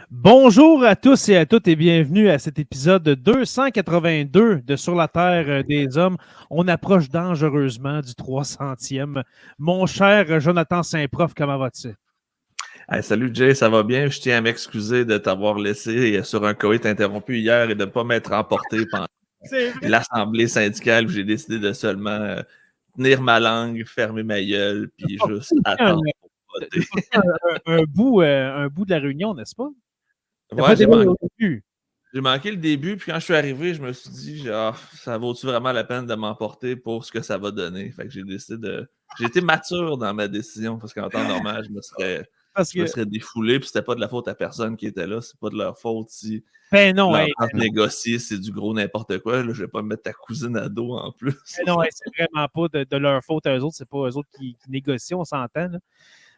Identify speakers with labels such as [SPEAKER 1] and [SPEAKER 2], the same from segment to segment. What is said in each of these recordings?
[SPEAKER 1] Bonjour à tous et à toutes et bienvenue à cet épisode 282 de Sur la Terre des Hommes. On approche dangereusement du 300e. Mon cher Jonathan Saint-Prof, comment vas-tu?
[SPEAKER 2] Hey, salut Jay, ça va bien? Je tiens à m'excuser de t'avoir laissé sur un coït interrompu hier et de ne pas m'être emporté pendant l'assemblée syndicale où j'ai décidé de seulement tenir ma langue, fermer ma gueule, puis juste attendre pour voter.
[SPEAKER 1] un bout de la réunion, n'est-ce pas?
[SPEAKER 2] Ouais, j'ai manqué le début, puis quand je suis arrivé, je me suis dit, genre, ça vaut-tu vraiment la peine de m'emporter pour ce que ça va donner? Fait que j'ai décidé de... J'ai été mature dans ma décision, parce qu'en temps normal, je me serais défoulé, puis c'était pas de la faute à personne qui était là, c'est pas de leur faute si négocier, c'est du gros n'importe quoi. Là, je vais pas me mettre ta cousine à dos en plus.
[SPEAKER 1] Non, c'est vraiment pas de leur faute à eux autres, c'est pas eux autres qui négocient, on s'entend, là.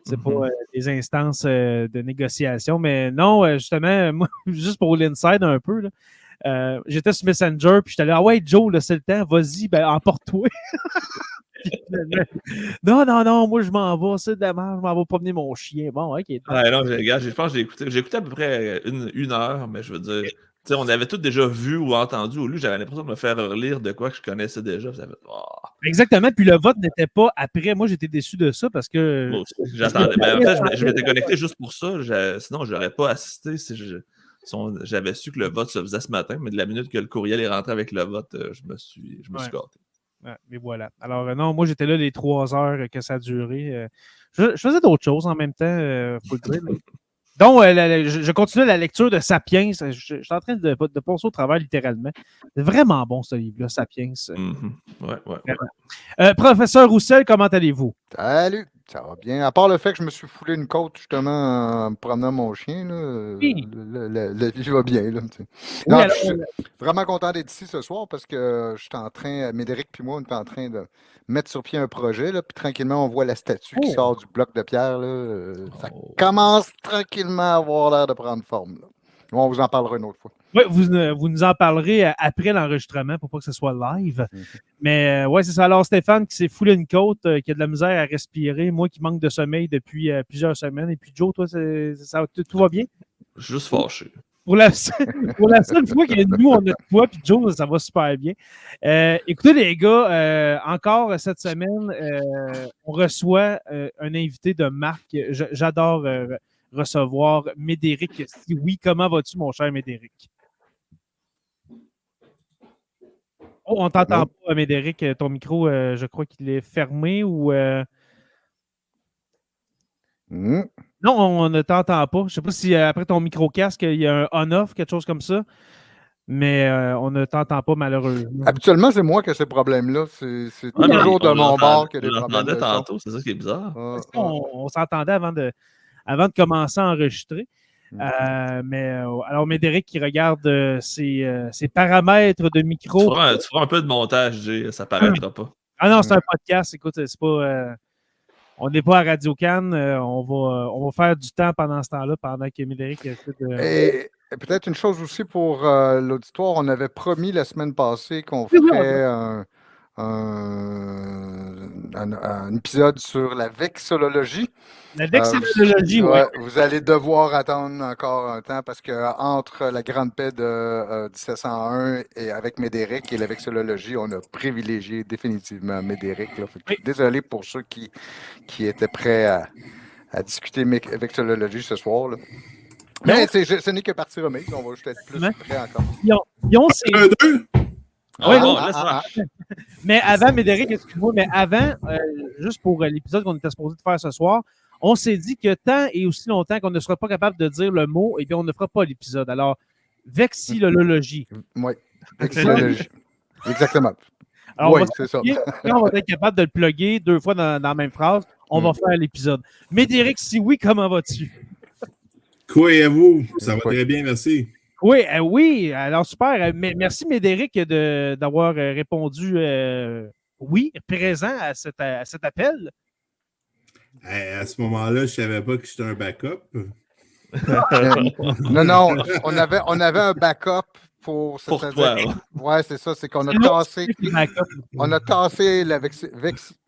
[SPEAKER 1] C'est pas des instances de négociation. Mais non, justement, moi, juste pour l'inside un peu, là, j'étais sur Messenger, puis j'étais là, ah ouais, Joe, là, c'est le temps, vas-y, ben, emporte-toi. non, moi, je m'en vais, c'est de la merde, je m'en vais promener mon chien. Bon, ok.
[SPEAKER 2] Ouais, non, je pense que j'ai écouté à peu près une heure, mais je veux dire, on avait tous déjà vu ou entendu ou lu, j'avais l'impression de me faire relire de quoi que je connaissais déjà. Ça fait, oh.
[SPEAKER 1] Exactement, puis le vote n'était pas après. Moi, j'étais déçu de ça parce que...
[SPEAKER 2] Moi aussi, j'attendais. Ben, en fait, je m'étais connecté juste pour ça. Sinon, je n'aurais pas assisté si j'avais su que le vote se faisait ce matin, mais de la minute que le courriel est rentré avec le vote, je me suis gâté.
[SPEAKER 1] Ouais, mais voilà. Alors, non, moi, j'étais là les 3 heures que ça a duré. Je faisais d'autres choses en même temps, faut le dire. Donc, je continue la lecture de Sapiens. Je suis en train de passer au travail littéralement. C'est vraiment bon, ce livre-là, Sapiens.
[SPEAKER 2] Ouais.
[SPEAKER 1] Professeur Roussel, comment allez-vous?
[SPEAKER 3] Salut, ça va bien. À part le fait que je me suis foulé une côte justement en promenant mon chien, là,
[SPEAKER 1] Oui.
[SPEAKER 3] la vie va bien. Là,
[SPEAKER 1] Oui,
[SPEAKER 3] non,
[SPEAKER 1] alors,
[SPEAKER 3] je suis vraiment content d'être ici ce soir parce que je suis en train, Médéric puis moi, on est en train de mettre sur pied un projet, là, puis tranquillement, on voit la statue qui sort du bloc de pierre. Là, ça commence tranquillement à avoir l'air de prendre forme. Là. On vous en parlera une autre fois.
[SPEAKER 1] Oui, vous nous en parlerez après l'enregistrement pour pas que ce soit live. Mais ouais, c'est ça. Alors, Stéphane qui s'est foulé une côte, qui a de la misère à respirer, moi qui manque de sommeil depuis plusieurs semaines. Et puis, Joe, toi, tout va bien?
[SPEAKER 2] Juste fâché.
[SPEAKER 1] Pour la seule fois que nous, on a de quoi, puis Joe, ça va super bien. Écoutez, les gars, encore cette semaine, on reçoit un invité de marque. J'adore recevoir Médéric. Oui, comment vas-tu, mon cher Médéric? Oh, on t'entend pas, Médéric. Ton micro, je crois qu'il est fermé ou... Non, on ne t'entend pas. Je ne sais pas si après ton micro-casque, il y a un on-off, quelque chose comme ça. Mais on ne t'entend pas, malheureusement.
[SPEAKER 3] Habituellement, c'est moi qui ai ces problèmes-là. C'est toujours de mon bord qu'il y a des problèmes de
[SPEAKER 2] tantôt, c'est ça qui est bizarre.
[SPEAKER 1] On s'entendait avant de commencer à enregistrer. Alors, Médéric qui regarde ses paramètres de micro.
[SPEAKER 2] Tu feras un peu de montage, Jay, ça paraîtra pas.
[SPEAKER 1] Ah non, c'est un podcast. Écoute, c'est pas... on n'est pas à Radio Cannes. On va faire du temps pendant ce temps-là, pendant que Médéric essaie de...
[SPEAKER 3] Et peut-être une chose aussi pour l'auditoire, on avait promis la semaine passée qu'on ferait un épisode sur la vexillologie.
[SPEAKER 1] La vexillologie, oui.
[SPEAKER 3] Vous allez devoir attendre encore un temps parce qu'entre la Grande Paix de 1701 et avec Médéric et la vexillologie, on a privilégié définitivement Médéric. Là. Désolé pour ceux qui étaient prêts à discuter vexillologie ce soir. Là. Mais ce n'est que partie remise. On va juste être plus prêts encore.
[SPEAKER 1] Ils ont ces... Mais avant, Médéric, excuse-moi, mais avant, juste pour l'épisode qu'on était supposé de faire ce soir, on s'est dit que tant et aussi longtemps qu'on ne sera pas capable de dire le mot, eh bien, on ne fera pas l'épisode. Alors, vexillologie.
[SPEAKER 3] Oui, vexillologie. Exactement.
[SPEAKER 1] Alors,
[SPEAKER 3] oui, c'est ça.
[SPEAKER 1] Quand on va être capable de le plugger 2 fois dans la même phrase, on va faire l'épisode. Médéric, si oui, comment vas-tu?
[SPEAKER 4] Quoi et à vous? Ça va très bien, merci.
[SPEAKER 1] Oui, alors super. Merci, Médéric, d'avoir répondu oui, présent à cet appel.
[SPEAKER 4] À ce moment-là, je ne savais pas que j'étais un backup.
[SPEAKER 3] Non, on avait un backup pour
[SPEAKER 2] toi.
[SPEAKER 3] Ouais, c'est ça, c'est qu'on a tassé. On a tassé la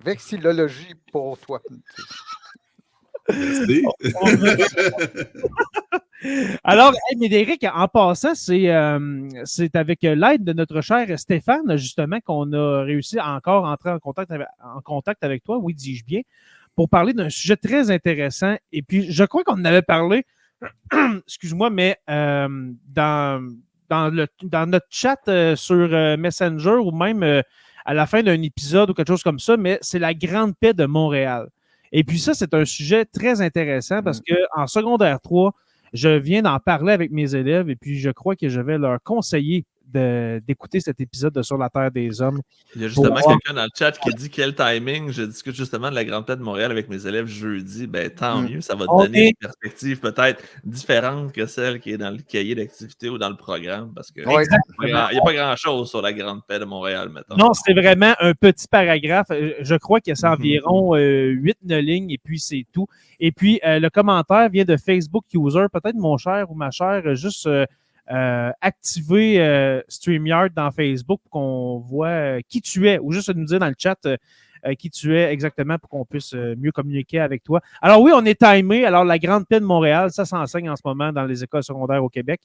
[SPEAKER 3] vexillologie pour toi.
[SPEAKER 4] Merci.
[SPEAKER 1] Alors, Médéric, en passant, c'est avec l'aide de notre cher Stéphane, justement, qu'on a réussi à encore entrer en contact avec toi, oui, dis-je bien, pour parler d'un sujet très intéressant. Et puis, je crois qu'on en avait parlé, excuse-moi, mais dans notre chat sur Messenger ou même à la fin d'un épisode ou quelque chose comme ça, mais c'est la Grande Paix de Montréal. Et puis ça, c'est un sujet très intéressant parce qu'en secondaire 3, je viens d'en parler avec mes élèves et puis je crois que je vais leur conseiller d'écouter cet épisode de Sur la Terre des Hommes.
[SPEAKER 2] Il y a justement quelqu'un dans le chat qui dit quel timing. Je discute justement de la Grande Paix de Montréal avec mes élèves jeudi. Ben, tant mieux, ça va te donner une perspective peut-être différente que celle qui est dans le cahier d'activité ou dans le programme parce qu'il n'y a pas grand-chose sur la Grande Paix de Montréal, mettons.
[SPEAKER 1] Non, c'est vraiment un petit paragraphe. Je crois que c'est environ 8-9 lignes et puis c'est tout. Et puis, le commentaire vient de Facebook User. Peut-être mon cher ou ma chère, juste activer StreamYard dans Facebook pour qu'on voit qui tu es ou juste nous dire dans le chat qui tu es exactement pour qu'on puisse mieux communiquer avec toi. Alors oui, on est timé. Alors, la Grande Paix de Montréal, ça s'enseigne en ce moment dans les écoles secondaires au Québec.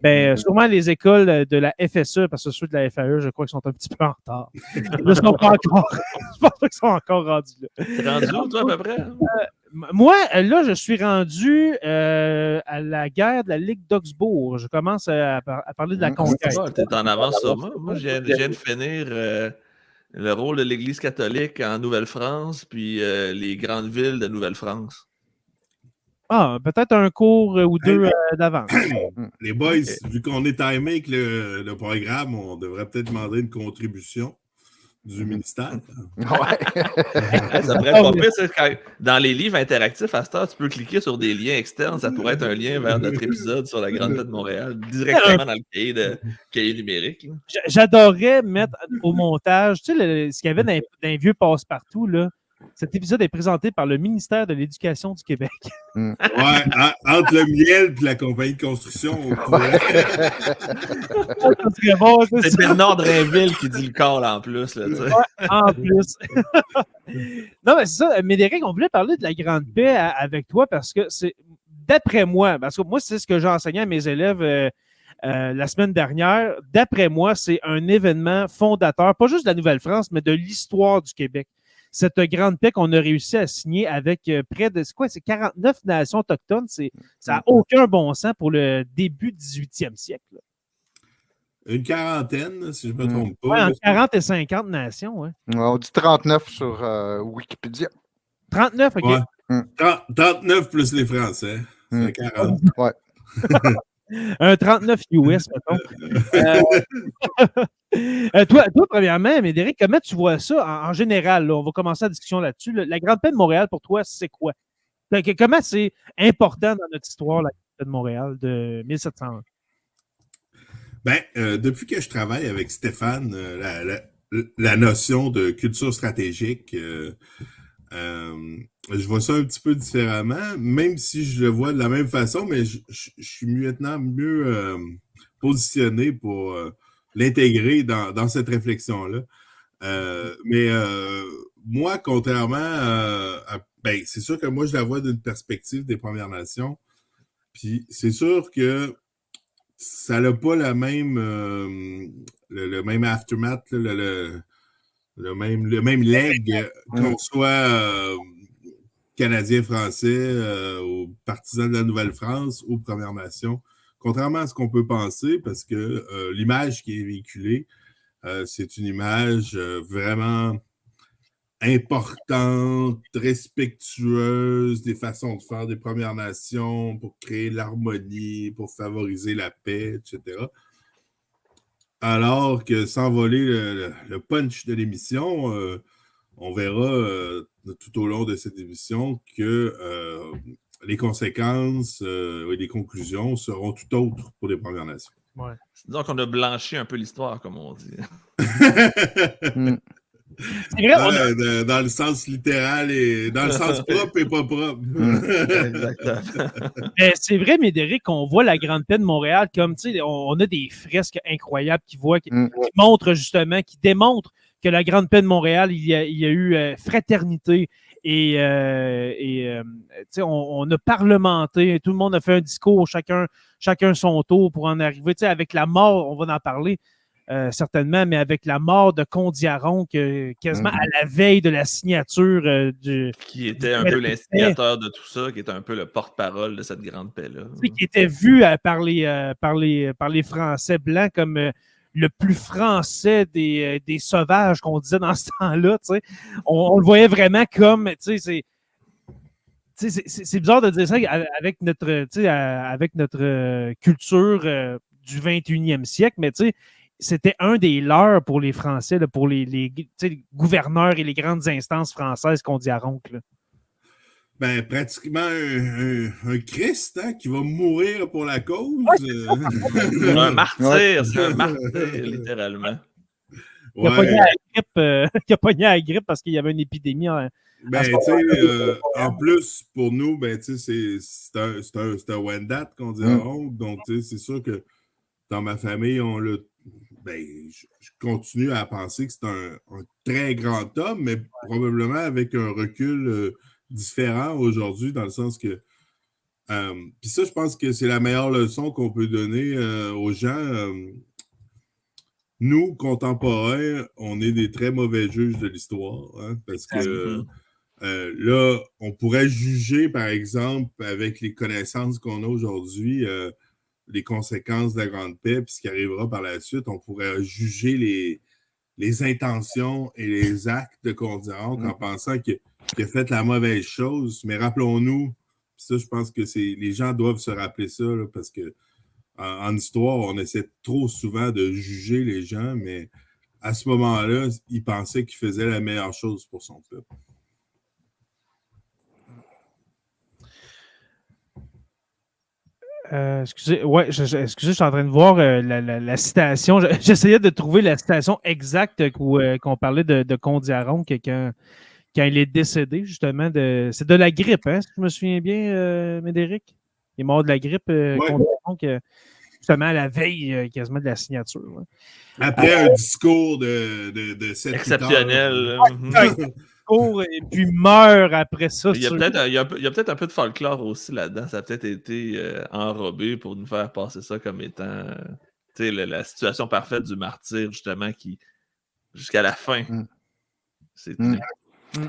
[SPEAKER 1] Ben, sûrement les écoles de la FSE, parce que ceux de la FAE, je crois qu'ils sont un petit peu en retard. Là, je pense pas qu'ils sont encore rendus là.
[SPEAKER 2] T'es rendu où, toi, à peu près?
[SPEAKER 1] Moi, là, je suis rendu à la guerre de la Ligue d'Augsbourg. Je commence à parler de la conquête.
[SPEAKER 2] T'es en avance sur moi. Moi, je viens de finir le rôle de l'Église catholique en Nouvelle-France, puis les grandes villes de Nouvelle-France.
[SPEAKER 1] Ah, peut-être un cours ou deux d'avance.
[SPEAKER 4] Les boys, vu qu'on est timé avec le programme, on devrait peut-être demander une contribution du ministère.
[SPEAKER 3] Ouais.
[SPEAKER 2] Ça pourrait être pas pire, ça, dans les livres interactifs, à cette heure, tu peux cliquer sur des liens externes. Ça pourrait être un lien vers notre épisode sur la Grande Paix de Montréal, directement dans le cahier numérique.
[SPEAKER 1] J'adorerais mettre au montage, tu sais, ce qu'il y avait dans les vieux passe-partout, là. Cet épisode est présenté par le ministère de l'Éducation du Québec.
[SPEAKER 4] Ouais, entre le miel et la compagnie de construction.
[SPEAKER 2] C'est Bernard Drainville qui dit le call en plus. Là,
[SPEAKER 1] ouais, en plus. Non, mais c'est ça. Médéric, on voulait parler de la Grande Paix avec toi parce que c'est, d'après moi, parce que moi, c'est ce que j'ai enseigné à mes élèves la semaine dernière. D'après moi, c'est un événement fondateur, pas juste de la Nouvelle-France, mais de l'histoire du Québec. Cette Grande Paix qu'on a réussi à signer avec près de, c'est 49 nations autochtones. Ça n'a aucun bon sens pour le début du 18e siècle. Là.
[SPEAKER 4] Une quarantaine, si je ne me trompe pas.
[SPEAKER 1] Ouais, entre 40 et 50 nations. Ouais.
[SPEAKER 3] On dit 39 sur Wikipédia.
[SPEAKER 1] 39, OK.
[SPEAKER 4] Ouais. 39 plus les Français. C'est 40.
[SPEAKER 3] Ouais.
[SPEAKER 1] Un 39 US, mettons. Toi, premièrement, Médéric, comment tu vois ça en général? Là, on va commencer la discussion là-dessus. La Grande Paix de Montréal, pour toi, c'est quoi? Comment c'est important dans notre histoire, la Grande Paix de Montréal de 1701?
[SPEAKER 4] Ben, depuis que je travaille avec Stéphane, la notion de culture stratégique, je vois ça un petit peu différemment, même si je le vois de la même façon, mais je suis maintenant mieux positionné pour l'intégrer dans cette réflexion-là. Mais moi, contrairement ben, c'est sûr que moi, je la vois d'une perspective des Premières Nations, puis c'est sûr que ça n'a pas la même le même aftermath, le même leg qu'on soit Canadien, Français, aux partisans de la Nouvelle-France, aux Premières Nations. Contrairement à ce qu'on peut penser, parce que l'image qui est véhiculée, c'est une image vraiment importante, respectueuse des façons de faire des Premières Nations pour créer l'harmonie, pour favoriser la paix, etc. Alors que sans voler le punch de l'émission, on verra tout au long de cette émission que les conséquences et les conclusions seront tout autres pour les Premières Nations.
[SPEAKER 1] Ouais.
[SPEAKER 2] Disons qu'on a blanchi un peu l'histoire, comme on dit.
[SPEAKER 1] C'est vrai,
[SPEAKER 4] dans le sens littéral et dans le sens propre et pas propre.
[SPEAKER 2] Exactement.
[SPEAKER 1] C'est vrai, Médéric, qu'on voit la Grande Paix de Montréal comme, tu sais, on a des fresques incroyables qui montrent justement, qui démontrent que la Grande Paix de Montréal, il y a eu fraternité, Et on a parlementé, tout le monde a fait un discours, chacun son tour pour en arriver. Avec la mort, on va en parler certainement, mais avec la mort de Condiaron, quasiment à la veille de la signature
[SPEAKER 2] qui était un peu l'instigateur de tout ça, qui était un peu le porte-parole de cette grande paix-là.
[SPEAKER 1] Qui était vu par les Français blancs comme le plus français des sauvages qu'on disait dans ce temps-là. On le voyait vraiment comme, c'est bizarre de dire ça avec notre culture du 21e siècle, mais c'était un des leurs pour les Français, là, pour les gouverneurs et les grandes instances françaises qu'on dit à Roncle.
[SPEAKER 4] Ben, pratiquement un Christ qui va mourir pour la cause.
[SPEAKER 2] Un martyr, c'est un martyr, littéralement.
[SPEAKER 1] Il a pogné à la grippe parce qu'il y avait une épidémie.
[SPEAKER 4] En plus, pour nous, c'est un Wendat qu'on dit à Roncle. Donc, c'est sûr que dans ma famille, je continue à penser que c'est un très grand homme, mais probablement avec un recul différent aujourd'hui, dans le sens que puis ça, je pense que c'est la meilleure leçon qu'on peut donner aux gens. Nous, contemporains, on est des très mauvais juges de l'histoire, parce que là, on pourrait juger, par exemple, avec les connaissances qu'on a aujourd'hui, les conséquences de la Grande Paix, puis ce qui arrivera par la suite. On pourrait juger les intentions et les actes de Condiaron en pensant qu'il a fait la mauvaise chose. Mais rappelons-nous, ça, je pense que les gens doivent se rappeler ça, là, parce que en histoire, on essaie trop souvent de juger les gens, mais à ce moment-là, il pensait qu'il faisait la meilleure chose pour son peuple.
[SPEAKER 1] Excusez, je suis en train de voir la citation. J'essayais de trouver la citation exacte qu'on parlait de Condiaron quand il est décédé, justement. C'est de la grippe, si je me souviens bien, Médéric. Il est mort de la grippe, Condiaron, justement à la veille quasiment de la signature. Ouais.
[SPEAKER 4] Après un discours de 7
[SPEAKER 2] exceptionnel.
[SPEAKER 1] Et puis meurt après ça.
[SPEAKER 2] Il y a peut-être un peu de folklore aussi là-dedans. Ça a peut-être été enrobé pour nous faire passer ça comme étant la situation parfaite du martyr, justement, qui jusqu'à la fin.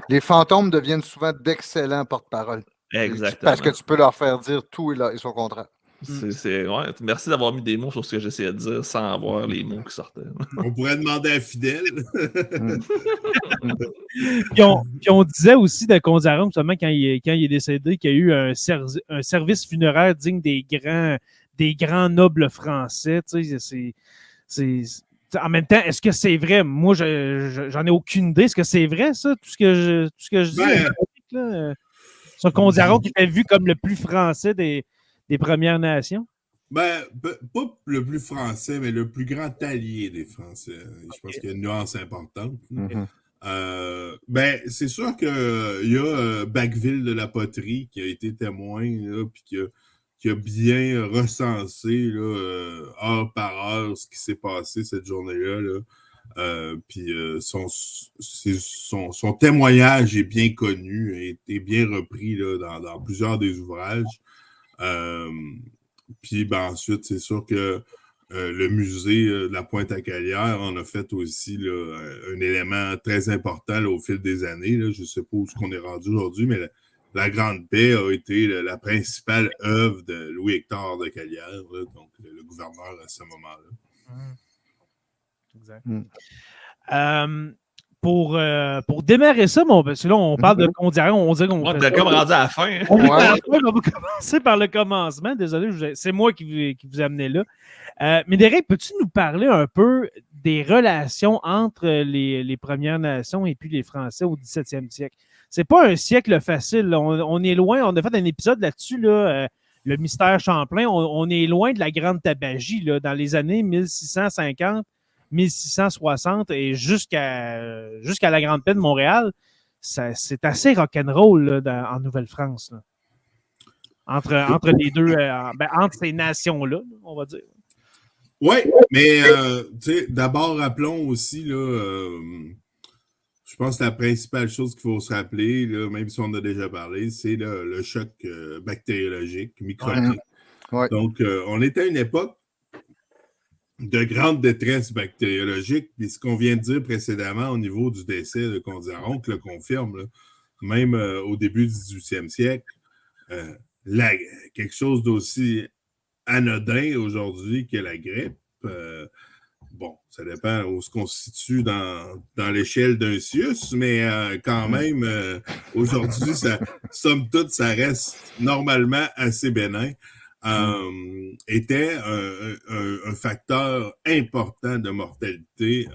[SPEAKER 3] Les fantômes deviennent souvent d'excellents porte-parole.
[SPEAKER 2] Exactement.
[SPEAKER 3] Parce que tu peux leur faire dire tout et son contraire.
[SPEAKER 2] Merci d'avoir mis des mots sur ce que j'essayais de dire sans avoir les mots qui sortaient.
[SPEAKER 4] On pourrait demander à Fidèle.
[SPEAKER 1] Puis on disait aussi de Condiaron, justement, quand il est décédé, qu'il y a eu un service funéraire digne des grands nobles français. En même temps, est-ce que c'est vrai? Moi, j'en ai aucune idée. Est-ce que c'est vrai, ça, tout ce que je dis? Sur Condiaron qui était vu comme le plus français des Premières Nations?
[SPEAKER 4] Pas le plus français, mais le plus grand allié des Français. Je pense qu'il y a une nuance importante. C'est sûr qu'il y a Bacqueville de la Poterie qui a été témoin, puis qui a bien recensé là, heure par heure ce qui s'est passé cette journée-là. Puis son témoignage est bien connu et est bien repris là, dans plusieurs des ouvrages. Puis ensuite, c'est sûr que le musée de la Pointe-à-Calière en a fait aussi là, un élément très important là, au fil des années. Là. Je ne sais pas où on est rendu aujourd'hui, mais la Grande Paix a été la principale œuvre de Louis-Hector de Calière, là, donc le gouverneur à ce moment-là.
[SPEAKER 1] Exact. Pour démarrer ça, parce que là, on parle de Condiaron, on dirait qu'on
[SPEAKER 2] t'as comme rendu à la fin.
[SPEAKER 1] On va commencer par le commencement. Désolé, c'est moi qui vous ai amené là. Médéric, peux-tu nous parler un peu des relations entre les Premières Nations et puis les Français au 17e siècle? C'est pas un siècle facile. On est loin. On a fait un épisode là-dessus, là, le mystère Champlain. On est loin de la grande tabagie là, dans les années 1650. 1660 et jusqu'à la Grande Paix de Montréal, c'est assez rock'n'roll là, en Nouvelle-France. Là. Entre les deux, entre ces nations-là, on va dire.
[SPEAKER 4] Oui, mais d'abord, rappelons aussi, là, je pense que la principale chose qu'il faut se rappeler, là, même si on en a déjà parlé, c'est le choc bactériologique, microbique.
[SPEAKER 3] Ouais.
[SPEAKER 4] Donc, on est à une époque de grande détresse bactériologique. Puis ce qu'on vient de dire précédemment au niveau du décès de Condillaronc le confirme, là, même au début du 18e siècle. Quelque chose d'aussi anodin aujourd'hui que la grippe. Bon, ça dépend où se constitue dans l'échelle d'un CIUS, mais quand même, aujourd'hui, somme toute, ça reste normalement assez bénin. Était un facteur important de mortalité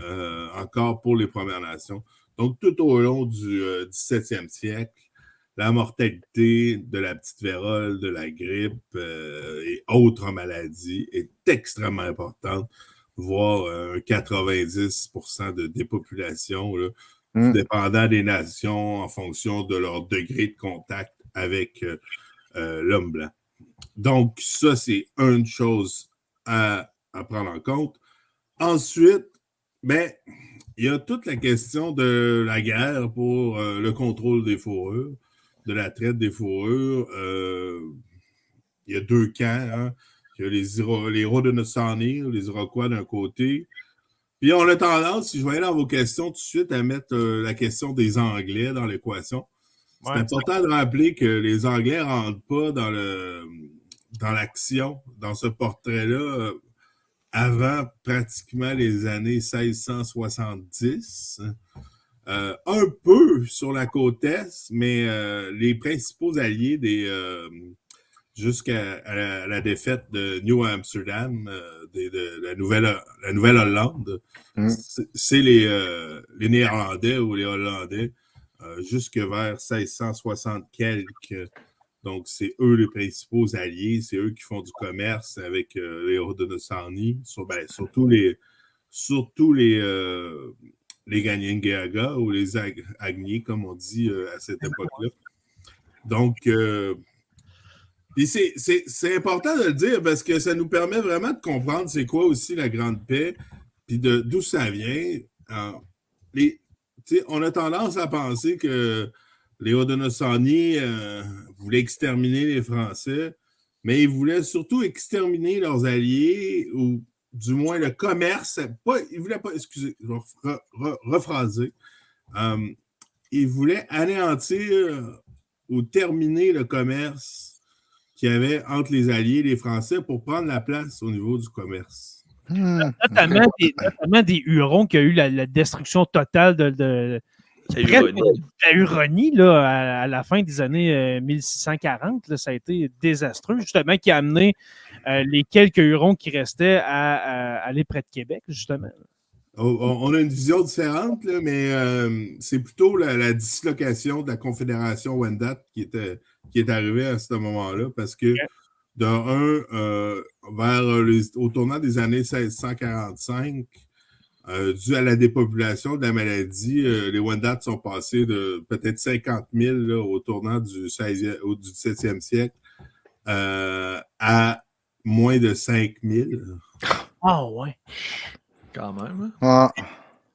[SPEAKER 4] encore pour les Premières Nations. Donc, tout au long du 17e siècle, la mortalité de la petite vérole, de la grippe et autres maladies est extrêmement importante, voire 90% de dépopulation, là, tout dépendant des nations en fonction de leur degré de contact avec l'homme blanc. Donc, ça, c'est une chose à prendre en compte. Ensuite, il y a toute la question de la guerre pour le contrôle des fourrures, de la traite des fourrures. Il y a deux camps. Hein. Il y a les Haudenosaunee, les Iroquois d'un côté. Puis on a tendance, si je vais aller dans vos questions tout de suite, à mettre la question des Anglais dans l'équation. C'est important de rappeler que les Anglais ne rentrent pas dans l'action, dans ce portrait-là, avant pratiquement les années 1670. Un peu sur la côte Est, mais les principaux alliés jusqu'à la défaite de New Amsterdam, de la Nouvelle-Hollande, c'est les Néerlandais ou les Hollandais, jusque vers 1660 quelques. Donc, c'est eux les principaux alliés, c'est eux qui font du commerce avec les Haudenosaunee, surtout les Kanien'kehá:ka ou les Agniers, comme on dit à cette époque-là. Donc, c'est important de le dire parce que ça nous permet vraiment de comprendre c'est quoi aussi la Grande Paix, puis d'où ça vient. On a tendance à penser que les Haudenosaunee voulaient exterminer les Français, mais ils voulaient surtout exterminer leurs alliés, ou du moins le commerce. Ils voulaient pas, excusez, je vais rephraser. Ils voulaient anéantir ou terminer le commerce qu'il y avait entre les alliés et les Français pour prendre la place au niveau du commerce.
[SPEAKER 1] Notamment des Hurons qui a eu la destruction totale de la Huronie là, à la fin des années 1640. Là, ça a été désastreux, justement, qui a amené les quelques Hurons qui restaient à aller près de Québec, justement.
[SPEAKER 4] On a une vision différente, là, mais c'est plutôt la dislocation de la Confédération Wendat qui est arrivée à ce moment-là, parce que au tournant des années 1645, dû à la dépopulation de la maladie, les Wendat sont passés de peut-être 50 000 là, au tournant du 17e siècle à moins de 5 000.
[SPEAKER 1] Ah ouais.
[SPEAKER 2] Quand même.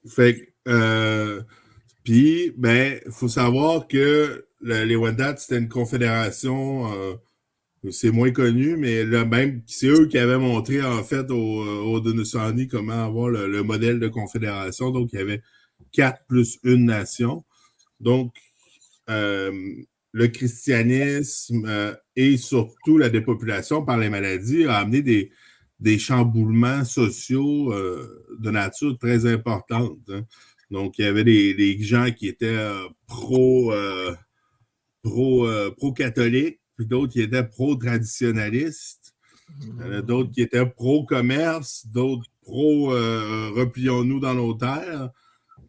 [SPEAKER 4] Fait que, puis, il faut savoir que les Wendat, c'était une confédération, c'est moins connu, mais même, c'est eux qui avaient montré, en fait, aux Haudenosaunee comment avoir le modèle de confédération. Donc, il y avait 4 plus 1 nation. Donc, le christianisme et surtout la dépopulation par les maladies a amené des chamboulements sociaux de nature très importante. Hein. Donc, il y avait des gens qui étaient pro-catholiques, puis d'autres qui étaient pro-traditionnalistes, d'autres qui étaient pro-commerce, d'autres pro-replions-nous dans nos terres.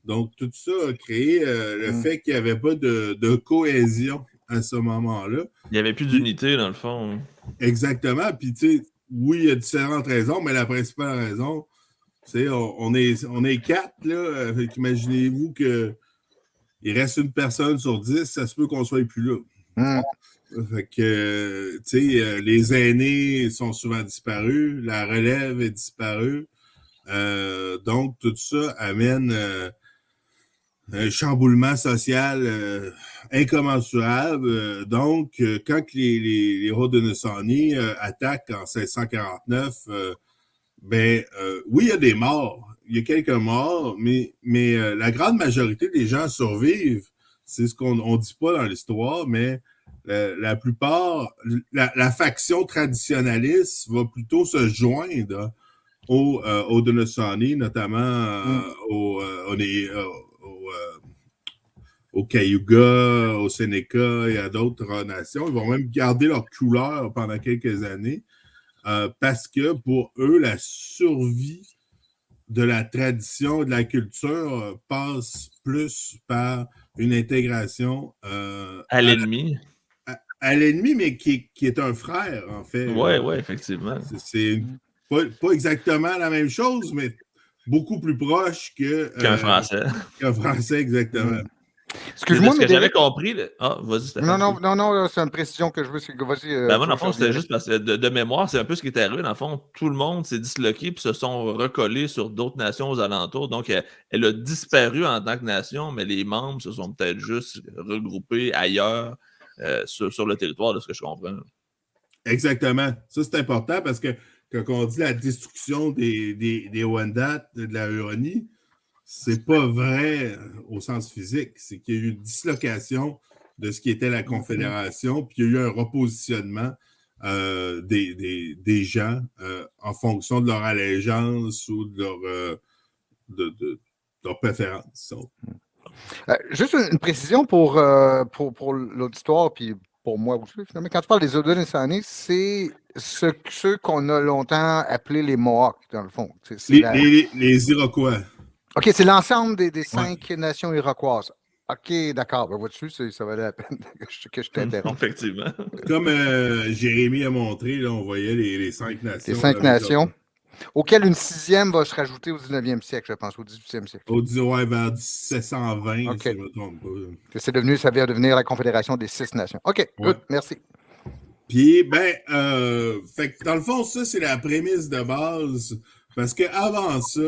[SPEAKER 4] Donc, tout ça a créé le fait qu'il n'y avait pas de cohésion à ce moment-là.
[SPEAKER 2] Il n'y avait plus d'unité, dans le fond.
[SPEAKER 4] Exactement. Puis, tu sais, oui, il y a différentes raisons, mais la principale raison, c'est on est 4, là. Imaginez-vous qu'il reste une personne sur 10, ça se peut qu'on ne soit plus là. Fait que, tu sais, les aînés sont souvent disparus, la relève est disparue. Donc, tout ça amène un chamboulement social incommensurable. Donc, quand les Haudenosaunee attaquent en 1649, oui, il y a des morts. Il y a quelques morts, mais la grande majorité des gens survivent. C'est ce qu'on ne dit pas dans l'histoire, mais la plupart, la faction traditionnaliste va plutôt se joindre aux Haudenosaunee, notamment aux Cayuga, aux Sénéca et à d'autres nations. Ils vont même garder leur couleur pendant quelques années parce que pour eux, la survie de la tradition et de la culture passe plus par une intégration
[SPEAKER 2] à l'ennemi.
[SPEAKER 4] À l'ennemi, mais qui est un frère, en fait.
[SPEAKER 2] Oui, effectivement.
[SPEAKER 4] C'est pas exactement la même chose, mais beaucoup plus proche
[SPEAKER 2] qu'un Français.
[SPEAKER 4] Qu'un Français, exactement.
[SPEAKER 3] Excuse-moi,
[SPEAKER 2] mais. Ce que j'avais compris. Vas-y, Stéphane.
[SPEAKER 3] Non, c'est une précision que je veux. Vas-y.
[SPEAKER 2] Moi, dans le fond, c'était juste parce que de mémoire, c'est un peu ce qui est arrivé. Dans le fond, tout le monde s'est disloqué puis se sont recollés sur d'autres nations aux alentours. Donc, elle a disparu en tant que nation, mais les membres se sont peut-être juste regroupés ailleurs sur le territoire, de ce que je comprends.
[SPEAKER 4] Exactement. Ça, c'est important parce que quand on dit la destruction des Wendat, de la Huronie, c'est pas vrai au sens physique. C'est qu'il y a eu une dislocation de ce qui était la Confédération, puis il y a eu un repositionnement des gens en fonction de leur allégeance ou de leur préférence.
[SPEAKER 3] Juste une précision pour l'auditoire, puis pour moi aussi, finalement. Quand tu parles des Haudenosaunee, c'est ceux qu'on a longtemps appelés les Mohawks, dans le fond.
[SPEAKER 4] Les Iroquois.
[SPEAKER 3] OK, c'est l'ensemble des 5 nations iroquoises. OK, d'accord. Vois-tu, ça valait la peine que je t'interrompe.
[SPEAKER 2] Effectivement.
[SPEAKER 4] Comme Jérémy a montré, là, on voyait les 5 nations.
[SPEAKER 3] Les 5 nations, auxquelles une 6e va se rajouter au 19e siècle, je pense, au 18e siècle.
[SPEAKER 4] Vers 1720,
[SPEAKER 3] okay.
[SPEAKER 4] si je ne me trompe pas.
[SPEAKER 3] Ça vient devenir la Confédération des 6 nations. OK, good, merci.
[SPEAKER 4] Puis, fait que dans le fond, ça, c'est la prémisse de base. Parce qu'avant ça,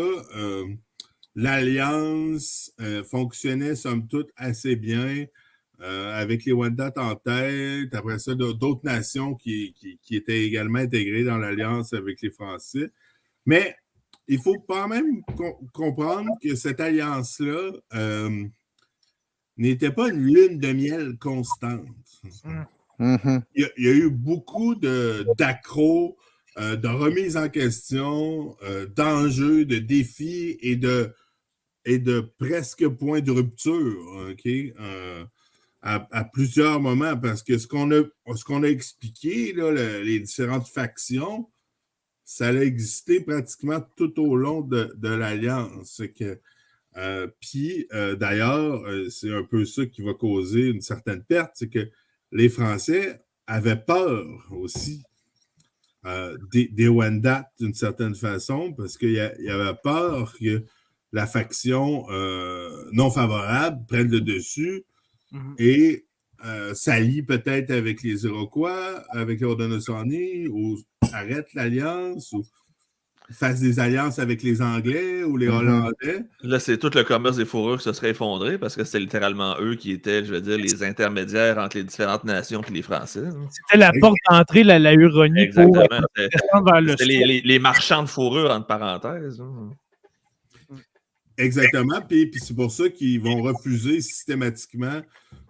[SPEAKER 4] l'Alliance fonctionnait, somme toute, assez bien, avec les Wendat en tête. Après ça, d'autres nations qui étaient également intégrées dans l'Alliance avec les Français. Mais il faut quand même comprendre que cette alliance-là n'était pas une lune de miel constante.
[SPEAKER 3] Mm-hmm.
[SPEAKER 4] Il y a eu beaucoup d'accros, de remises en question, d'enjeux, de défis et de presque points de rupture, OK? À plusieurs moments, parce que ce qu'on a expliqué, là, les différentes factions, ça a existé pratiquement tout au long de l'Alliance. Puis, d'ailleurs, c'est un peu ça qui va causer une certaine perte, c'est que les Français avaient peur aussi des Wendat d'une certaine façon, parce qu'il y avait peur que la faction non favorable prenne le dessus et s'allie peut-être avec les Iroquois, avec les Haudenosaunee, ou arrête l'alliance, ou fasse des alliances avec les Anglais ou les Hollandais.
[SPEAKER 2] Là, c'est tout le commerce des fourrures qui se serait effondré parce que c'était littéralement eux qui étaient, je veux dire, les intermédiaires entre les différentes nations et les Français.
[SPEAKER 1] C'était la porte d'entrée, la Huronie.
[SPEAKER 2] Exactement.
[SPEAKER 1] Pour descendre vers le
[SPEAKER 2] c'était les marchands de fourrure, entre parenthèses.
[SPEAKER 4] Exactement. Puis c'est pour ça qu'ils vont refuser systématiquement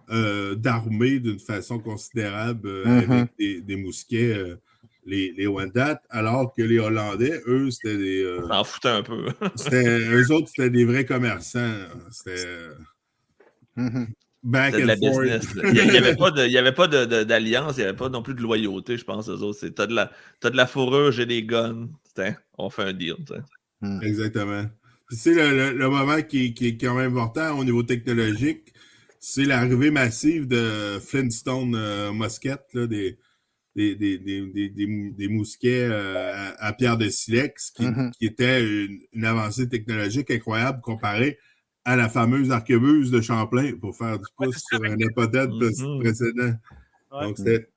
[SPEAKER 4] d'armer d'une façon considérable avec des mousquets les Wendat, alors que les Hollandais, eux, c'était des...
[SPEAKER 2] s'en foutaient un peu.
[SPEAKER 4] Eux autres, c'était des vrais commerçants. C'était... Back
[SPEAKER 2] de
[SPEAKER 4] and
[SPEAKER 2] la
[SPEAKER 4] forth.
[SPEAKER 2] business. Il n'y avait pas d'alliance, il n'y avait pas non plus de loyauté, je pense, eux autres. T'as de la fourrure, j'ai des guns. On fait un deal.
[SPEAKER 4] Exactement. Puis c'est le moment qui est quand même important au niveau technologique, c'est l'arrivée massive de Flintstone Musket, là, des mousquets à pierre de silex, qui était une avancée technologique incroyable comparée à la fameuse arquebuse de Champlain pour faire du pouce sur un hypothèse précédent. Ouais. Donc, c'était...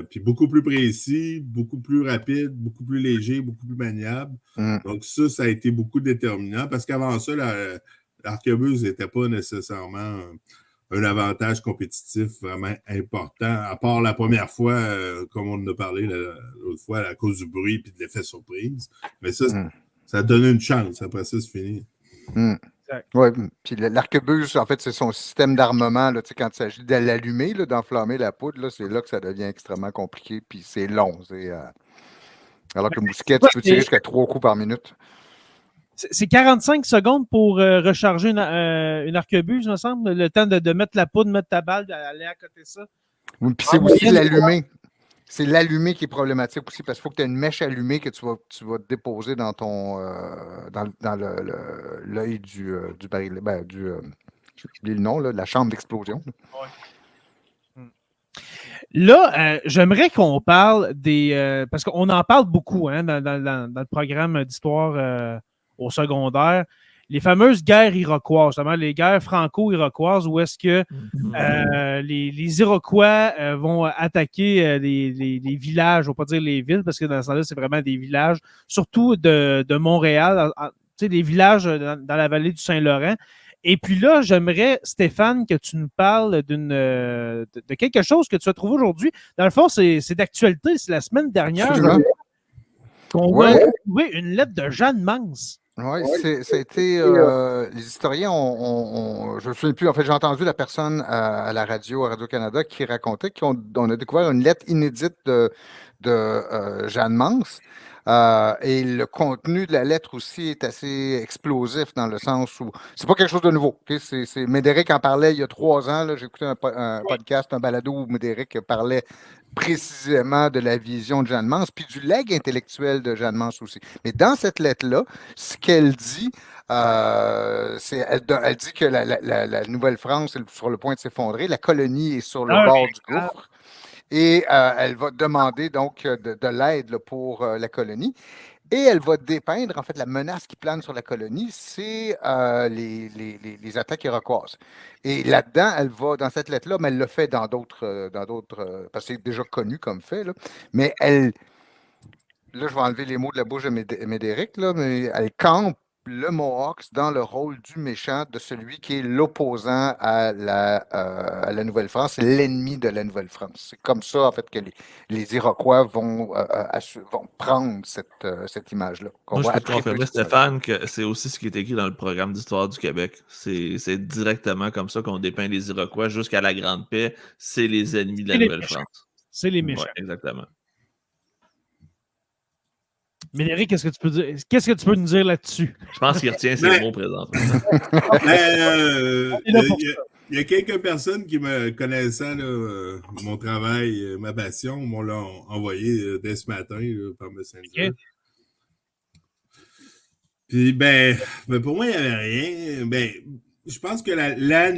[SPEAKER 4] puis beaucoup plus précis, beaucoup plus rapide, beaucoup plus léger, beaucoup plus maniable. Donc ça a été beaucoup déterminant parce qu'avant ça, l'arquebuse n'était pas nécessairement un avantage compétitif vraiment important, à part la première fois, comme on en a parlé l'autre fois, à cause du bruit et de l'effet surprise. Mais ça, ça donne une chance. Après ça, c'est fini.
[SPEAKER 3] Oui, puis l'arquebuse, en fait, c'est son système d'armement. Là, quand il s'agit de l'allumer, d'enflammer la poudre, là, c'est là que ça devient extrêmement compliqué, puis c'est long. Alors que le mousquet, tu peux tirer jusqu'à 3 coups par minute.
[SPEAKER 1] C'est 45 secondes pour recharger une arquebuse, me semble. Le temps de mettre la poudre, mettre ta balle, d'aller à côté de ça.
[SPEAKER 3] Oui, puis c'est aussi l'allumer. C'est l'allumer qui est problématique aussi, parce qu'il faut que tu aies une mèche allumée que tu vas déposer dans ton dans l'œil du baril. J'ai oublié le nom, là, de la chambre d'explosion.
[SPEAKER 1] Là, j'aimerais qu'on parle des... parce qu'on en parle beaucoup dans le programme d'histoire au secondaire. Les fameuses guerres iroquoises, justement, les guerres franco-iroquoises, où est-ce que les Iroquois vont attaquer les villages, on ne va pas dire les villes, parce que dans ce temps-là, c'est vraiment des villages, surtout de Montréal, des villages dans la vallée du Saint-Laurent. Et puis là, j'aimerais, Stéphane, que tu nous parles de quelque chose que tu as trouvé aujourd'hui. Dans le fond, c'est d'actualité. C'est la semaine dernière qu'on va trouver une lettre de Jeanne Mance.
[SPEAKER 3] Oui, c'était les historiens je ne me souviens plus, en fait, j'ai entendu la personne à la radio, à Radio-Canada, qui racontait qu'on a découvert une lettre inédite de Jeanne Mance. Et le contenu de la lettre aussi est assez explosif dans le sens où c'est pas quelque chose de nouveau. Okay? Médéric en parlait il y a 3 ans. J'ai écouté un podcast, un balado où Médéric parlait précisément de la vision de Jeanne Mance, puis du legs intellectuel de Jeanne Mance aussi. Mais dans cette lettre-là, ce qu'elle dit, elle dit que la Nouvelle-France est sur le point de s'effondrer, la colonie est sur le bord du gouffre. Et elle va demander donc de l'aide pour la colonie. Et elle va dépeindre, en fait, la menace qui plane sur la colonie, c'est les attaques iroquoises. Et là-dedans, elle va, dans cette lettre-là, mais elle le fait dans d'autres, parce que c'est déjà connu comme fait, là, mais là, je vais enlever les mots de la bouche de Médéric, là, mais elle campe le Mohawks dans le rôle du méchant, de celui qui est l'opposant à la Nouvelle-France, l'ennemi de la Nouvelle-France. C'est comme ça, en fait, que les Iroquois vont prendre cette image-là.
[SPEAKER 2] Moi, je peux te confirmer, Stéphane, que c'est aussi ce qui est écrit dans le programme d'histoire du Québec. C'est directement comme ça qu'on dépeint les Iroquois jusqu'à la Grande Paix. C'est les ennemis de la Nouvelle-France.
[SPEAKER 1] C'est les méchants.
[SPEAKER 2] Ouais, exactement.
[SPEAKER 1] Médéric, qu'est-ce que tu peux nous dire là-dessus?
[SPEAKER 2] Je pense qu'il retient ses mots présentement.
[SPEAKER 4] Il y a quelques personnes qui me connaissant mon travail, ma passion, m'ont envoyé dès ce matin par Messenger. Okay. Puis, pour moi, il n'y avait rien. Je pense que la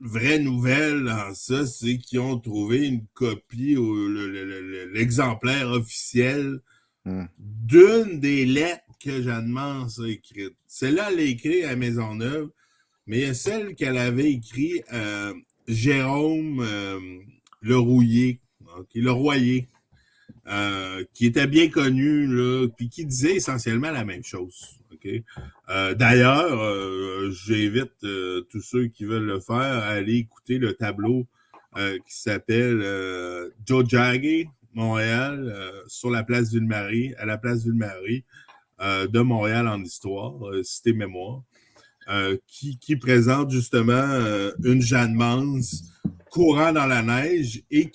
[SPEAKER 4] vraie nouvelle dans ça, c'est qu'ils ont trouvé une copie, l'exemplaire officiel d'une des lettres que Jeanne Mance a écrites. Celle-là, elle l'a écrite à Maisonneuve, mais il y a celle qu'elle avait écrite à Jérôme Leroyer, qui était bien connu, là, puis qui disait essentiellement la même chose. Okay? D'ailleurs, j'invite tous ceux qui veulent le faire à aller écouter le tableau qui s'appelle Joe Jagge, Montréal, sur la place Ville-Marie, à la place Ville-Marie de Montréal en histoire, Cité Mémoire, qui présente justement une Jeanne Mance courant dans la neige et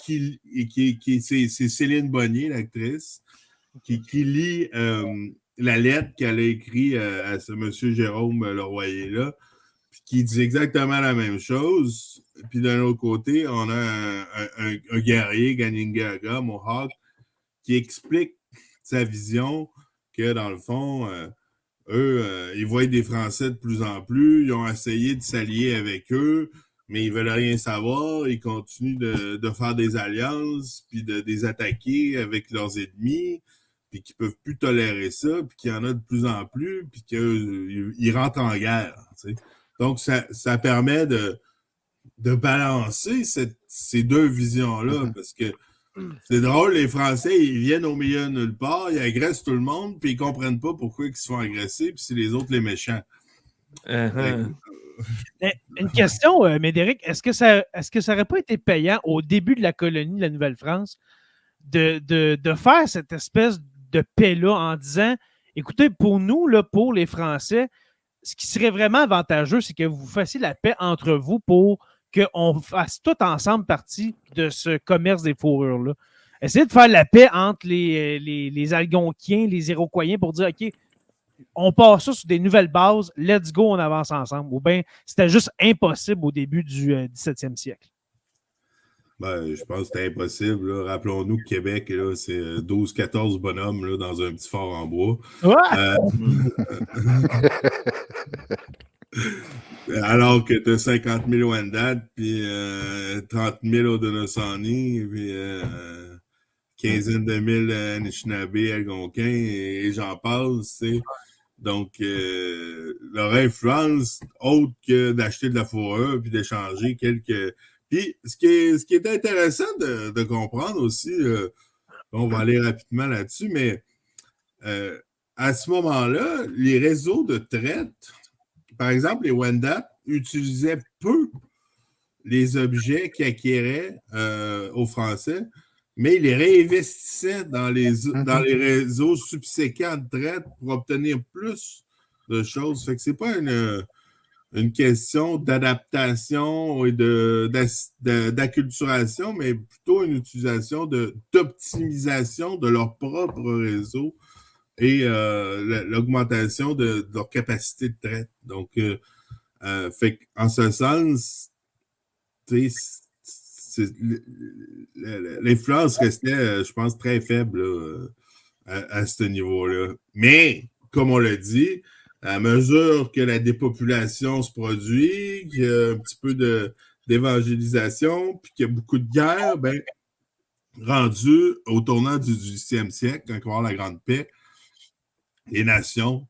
[SPEAKER 4] c'est Céline Bonnier, l'actrice, qui lit la lettre qu'elle a écrite à ce monsieur Jérôme Leroyer-là, puis qui dit exactement la même chose. Puis d'un autre côté, on a un guerrier, Ganingaga, Mohawk, qui explique sa vision que dans le fond, eux, ils voient des Français de plus en plus, ils ont essayé de s'allier avec eux, mais ils veulent rien savoir, ils continuent de faire des alliances, puis de les attaquer avec leurs ennemis, puis qu'ils peuvent plus tolérer ça, puis qu'il y en a de plus en plus, puis qu'ils rentrent en guerre. Tu sais. Donc, ça permet de balancer ces deux visions-là, parce que C'est drôle, les Français, ils viennent au milieu de nulle part, ils agressent tout le monde, puis ils comprennent pas pourquoi ils se font agresser, puis c'est les autres les méchants.
[SPEAKER 1] Une question, Médéric, est-ce que ça n'aurait pas été payant au début de la colonie de la Nouvelle-France de faire cette espèce de paix-là en disant, écoutez, pour nous, là, pour les Français, ce qui serait vraiment avantageux, c'est que vous fassiez la paix entre vous pour qu'on fasse tout ensemble partie de ce commerce des fourrures-là. Essayez de faire la paix entre les Algonquiens, les Iroquois pour dire, OK, on passe ça sur des nouvelles bases, let's go, on avance ensemble. Ou bien c'était juste impossible au début du 17e siècle.
[SPEAKER 4] Ben, je pense que c'était impossible. Là. Rappelons-nous que Québec, là, c'est 12-14 bonhommes là, dans un petit fort en bois.
[SPEAKER 1] Ouais!
[SPEAKER 4] Alors que tu as 50 000 Wendat, puis 30 000 Haudenosaunee, puis quinzaine de mille Anishinaabe, Algonquins, et j'en passe. T'sais. Donc, leur influence, autre que d'acheter de la fourrure puis d'échanger quelques... Puis, ce qui est intéressant de comprendre aussi, on va aller rapidement là-dessus, mais à ce moment-là, les réseaux de traite, par exemple, les Wendat utilisaient peu les objets qu'ils acquéraient aux Français, mais ils les réinvestissaient dans les réseaux subséquents de traite pour obtenir plus de choses. Fait que c'est pas une question d'adaptation et d'acculturation, mais plutôt une utilisation d'optimisation de leur propre réseau et l'augmentation de leur capacité de traite. Donc, fait qu'en ce sens, l'influence restait, je pense, très faible là, à ce niveau-là. Mais, comme on l'a dit, à mesure que la dépopulation se produit, qu'il y a un petit peu d'évangélisation, puis qu'il y a beaucoup de guerres, ben, rendu au tournant du 18e siècle, quand on va avoir la Grande Paix, les nations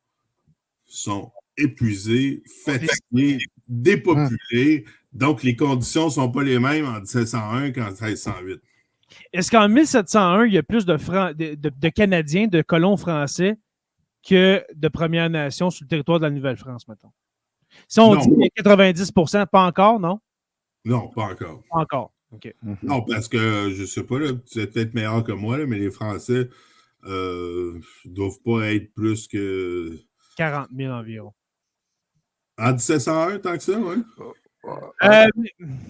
[SPEAKER 4] sont épuisées, fatiguées, dépopulées, donc les conditions ne sont pas les mêmes en 1701 qu'en 1308.
[SPEAKER 1] Est-ce qu'en 1701, il y a plus de Canadiens, de colons français que de Premières Nations sur le territoire de la Nouvelle-France, mettons? Si on dit 90%, pas encore, non?
[SPEAKER 4] Non, pas encore.
[SPEAKER 1] Pas encore, OK.
[SPEAKER 4] Non, parce que, je ne sais pas, là, tu es peut-être meilleur que moi, là, mais les Français ne doivent pas être plus que...
[SPEAKER 1] 40 000 environ.
[SPEAKER 4] En 1701, tant que ça, oui?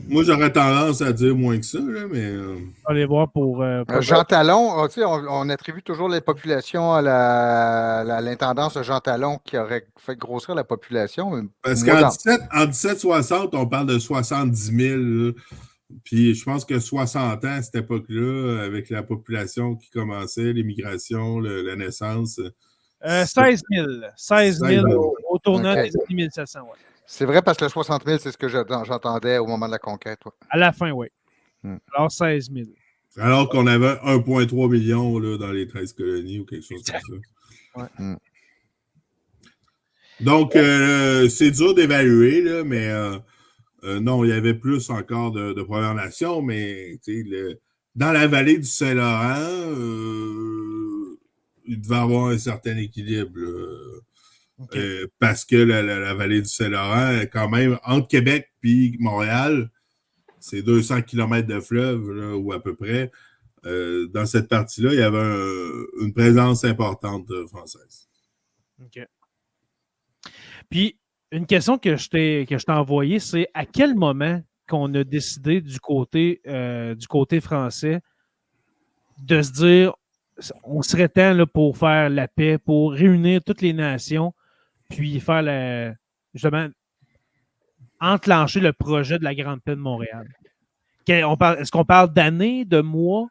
[SPEAKER 4] Moi, j'aurais tendance à dire moins que ça, là, mais...
[SPEAKER 1] On va aller voir pour...
[SPEAKER 3] Jean Talon, on attribue toujours les populations à l'intendance de Jean Talon qui aurait fait grossir la population.
[SPEAKER 4] Parce qu'en 1760, on parle de 70 000. Là. Puis je pense que 60 ans à cette époque-là, avec la population qui commençait, l'immigration, la naissance...
[SPEAKER 1] 16 000. 16 000 au tournant des années 1700, oui.
[SPEAKER 3] C'est vrai parce que le 60 000, c'est ce que j'entendais au moment de la conquête. Ouais.
[SPEAKER 1] À la fin, oui. Alors 16 000.
[SPEAKER 4] Alors qu'on avait 1,3 million là, dans les 13 colonies ou quelque chose comme ça.
[SPEAKER 3] Ouais.
[SPEAKER 4] Donc, c'est dur d'évaluer, là, mais non, il y avait plus encore de Premières Nations, mais dans la vallée du Saint-Laurent, il devait avoir un certain équilibre. Okay. Parce que la vallée du Saint-Laurent, quand même, entre Québec et Montréal, c'est 200 km de fleuve, là, ou à peu près. Dans cette partie-là, il y avait une présence importante française.
[SPEAKER 1] OK. Puis, une question que je t'ai envoyée, c'est à quel moment qu'on a décidé du côté français de se dire on serait temps là, pour faire la paix, pour réunir toutes les nations, puis faire justement enclencher le projet de la Grande Paix de Montréal. Est-ce qu'on parle d'années, de mois?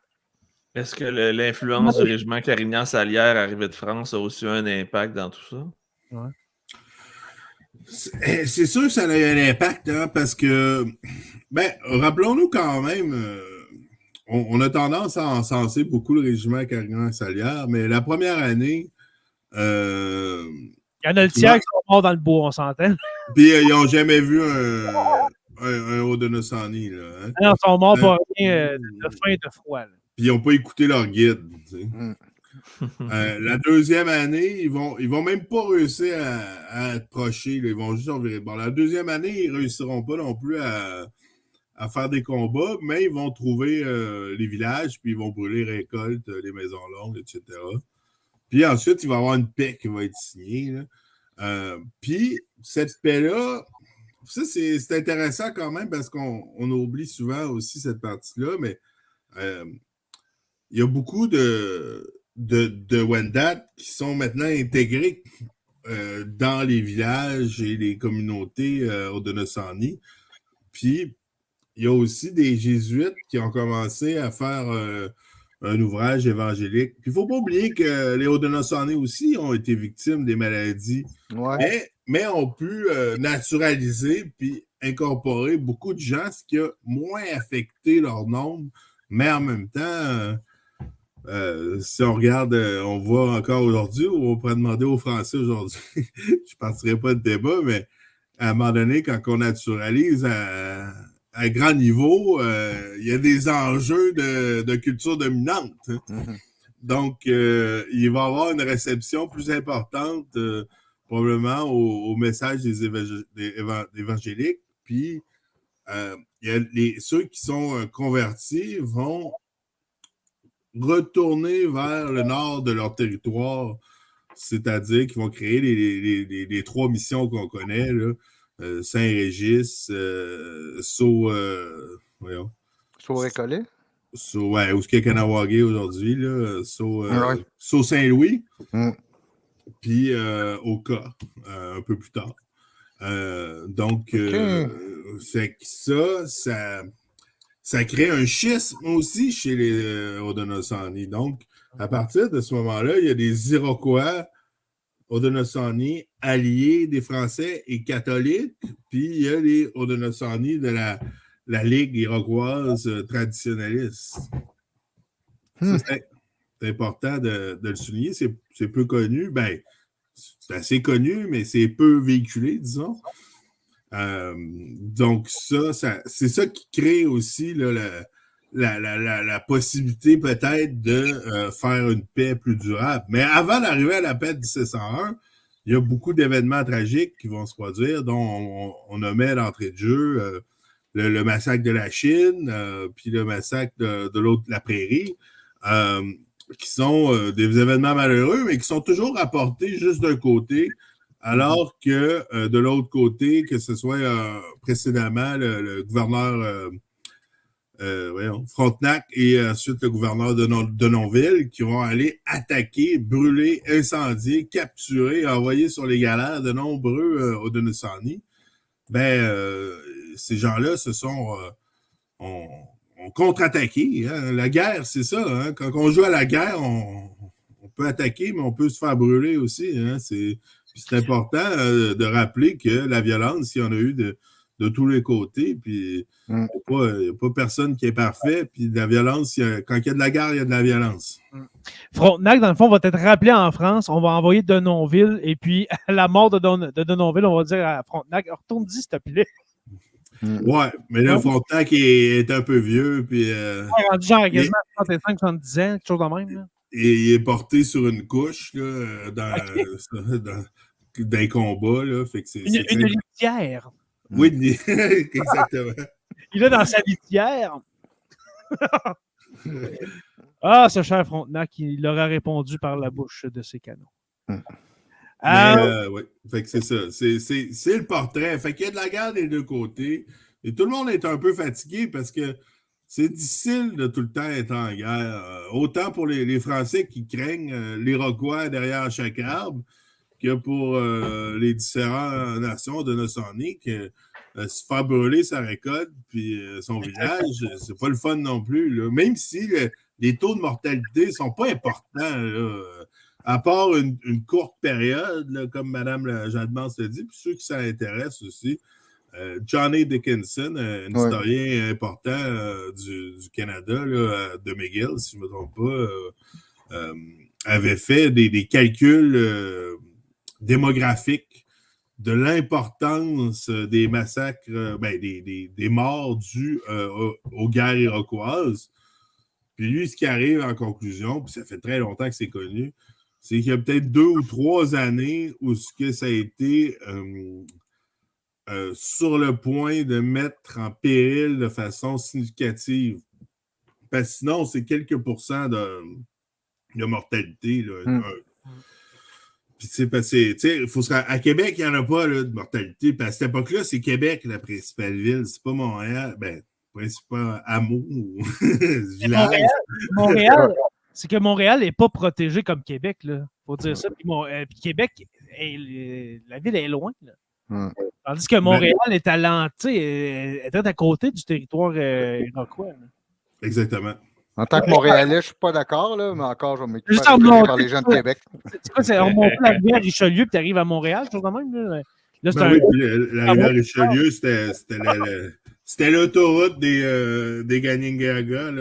[SPEAKER 2] Est-ce que l'influence du régiment Carignan-Salière arrivé de France a aussi un impact dans tout ça?
[SPEAKER 1] Ouais.
[SPEAKER 4] C'est sûr que ça a eu un impact, hein, parce que, rappelons-nous quand même, on a tendance à encenser beaucoup le régiment Carignan-Salière, mais la première année...
[SPEAKER 1] il y en a le tiers qui sont morts dans le bois, on s'entend.
[SPEAKER 4] Puis ils n'ont jamais vu un Haudenosaunee. Hein?
[SPEAKER 1] Non, ils sont morts pour rien de faim et de froid. Là.
[SPEAKER 4] puis ils n'ont pas écouté leur guide. La deuxième année, ils vont même pas réussir à approcher. Ils vont juste en virer. Bon, la deuxième année, ils ne réussiront pas non plus à faire des combats, mais ils vont trouver les villages, puis ils vont brûler les récoltes, les maisons longues, etc. Puis ensuite, il va y avoir une paix qui va être signée. Puis cette paix-là, ça, c'est intéressant quand même parce qu'on oublie souvent aussi cette partie-là, mais il y a beaucoup de Wendat qui sont maintenant intégrés dans les villages et les communautés Haudenosaunee. Puis, il y a aussi des jésuites qui ont commencé à faire un ouvrage évangélique. Puis, il ne faut pas oublier que les Haudenosaunee aussi ont été victimes des maladies, mais ont pu naturaliser puis incorporer beaucoup de gens, ce qui a moins affecté leur nombre. Mais en même temps, si on regarde, on voit encore aujourd'hui, ou on pourrait demander aux Français aujourd'hui, je ne partirai pas de débat, mais à un moment donné, quand on naturalise à grand niveau, il y a des enjeux de culture dominante. Donc, il va y avoir une réception plus importante, probablement, au message des évangéliques. Puis, ceux qui sont convertis vont retourner vers le nord de leur territoire, c'est-à-dire qu'ils vont créer les trois missions qu'on connaît, là, Saint-Régis,
[SPEAKER 3] Récollet?
[SPEAKER 4] Où est-ce qu'il y a Kanawagé aujourd'hui, là, Saint-Louis, puis Oka, un peu plus tard. Donc, c'est que ça crée un schisme aussi chez les Haudenosaunee. Donc, à partir de ce moment-là, il y a des Iroquois Haudenosaunee alliés des Français et catholiques, puis il y a les Haudenosaunee de la Ligue iroquoise traditionnaliste. C'est important de le souligner. C'est peu connu. Ben, c'est assez connu, mais c'est peu véhiculé, disons. Donc, c'est ça qui crée aussi là, la possibilité peut-être de faire une paix plus durable. Mais avant d'arriver à la paix de 1701, il y a beaucoup d'événements tragiques qui vont se produire, dont on nommait l'entrée de jeu, le massacre de la Chine, puis le massacre de l'autre, la Prairie, qui sont des événements malheureux, mais qui sont toujours rapportés juste d'un côté. Alors que de l'autre côté, que ce soit précédemment le gouverneur Frontenac et ensuite le gouverneur de Denonville qui vont aller attaquer, brûler, incendier, capturer, envoyer sur les galères de nombreux Haudenosaunee, ces gens-là ont contre-attaqué. Hein. La guerre, c'est ça. Hein. Quand on joue à la guerre, on peut attaquer, mais on peut se faire brûler aussi. Hein. C'est important de rappeler que la violence, il y en a eu de tous les côtés. Puis il n'y a pas personne qui est parfait. Puis la violence, quand il y a de la guerre, il y a de la violence.
[SPEAKER 1] Frontenac, dans le fond, va être rappelé en France. On va envoyer Denonville. Et puis, à la mort de Denonville, on va dire à Frontenac, retourne-y, s'il te plaît.
[SPEAKER 4] Ouais, mais là, Frontenac est un peu vieux. Puis,
[SPEAKER 1] rendu genre quasiment 65-70 ans, quelque chose de même. Là.
[SPEAKER 4] Et il est porté sur une couche là, dans un combat. Là, fait que
[SPEAKER 1] une litière.
[SPEAKER 4] Oui, exactement.
[SPEAKER 1] Il est dans sa litière. Ah, ce cher Frontenac, il aura répondu par la bouche de ses canons.
[SPEAKER 4] Oui, fait que c'est ça. C'est le portrait. Fait qu'il y a de la guerre des deux côtés. Et tout le monde est un peu fatigué parce que c'est difficile de tout le temps être en guerre. Autant pour les Français qui craignent l'Iroquois derrière chaque arbre que pour les différentes nations de Haudenosaunee que se faire brûler sa récolte puis son village, c'est pas le fun non plus. Là. Même si les taux de mortalité sont pas importants, là, à part une courte période, là, comme Mme Jeanne-Mance l'a dit, puis ceux qui s'intéressent aussi. Johnny Dickinson, un historien important du Canada, là, de McGill, si je ne me trompe pas, avait fait des calculs démographiques de l'importance des massacres, des morts dus aux guerres iroquoises. Puis lui, ce qui arrive en conclusion, puis ça fait très longtemps que c'est connu, c'est qu'il y a peut-être 2 ou 3 années où ce que ça a été sur le point de mettre en péril de façon significative. Parce que sinon, c'est quelques pourcents de mortalité. Là, Puis, il faut se rendre... À Québec, il n'y en a pas là, de mortalité. Puis à cette époque-là, c'est Québec, la principale ville. C'est pas Montréal. Ben, principal hameau ou village.
[SPEAKER 1] Montréal, c'est que Montréal n'est pas protégé comme Québec. Il faut dire ça. Puis Québec, la ville est loin. Là. Tandis que Montréal est à l'entrée, est à côté du territoire iroquois. Là.
[SPEAKER 4] Exactement.
[SPEAKER 3] En tant que Montréalais, je ne suis pas d'accord, là, mais encore, je vais m'écouter par les gens de Québec.
[SPEAKER 1] C'est quoi, c'est remonter la rivière Richelieu puis tu arrives à Montréal, chose de même? Là,
[SPEAKER 4] la rivière Richelieu, c'était l'autoroute des Ganingaga.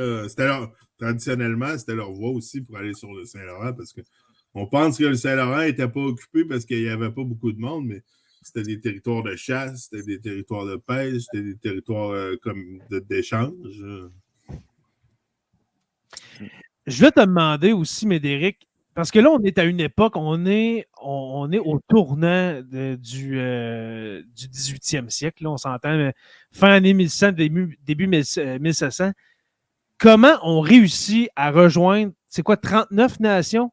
[SPEAKER 4] Traditionnellement, c'était leur voie aussi pour aller sur le Saint-Laurent parce qu'on pense que le Saint-Laurent n'était pas occupé parce qu'il n'y avait pas beaucoup de monde, mais c'était des territoires de chasse, c'était des territoires de pêche, c'était des territoires comme d'échange.
[SPEAKER 1] Je vais te demander aussi, Médéric, parce que là, on est à une époque, on est au tournant du 18e siècle, là, on s'entend, fin année 1100, début 1700. Comment on réussit à rejoindre, c'est quoi, 39 nations?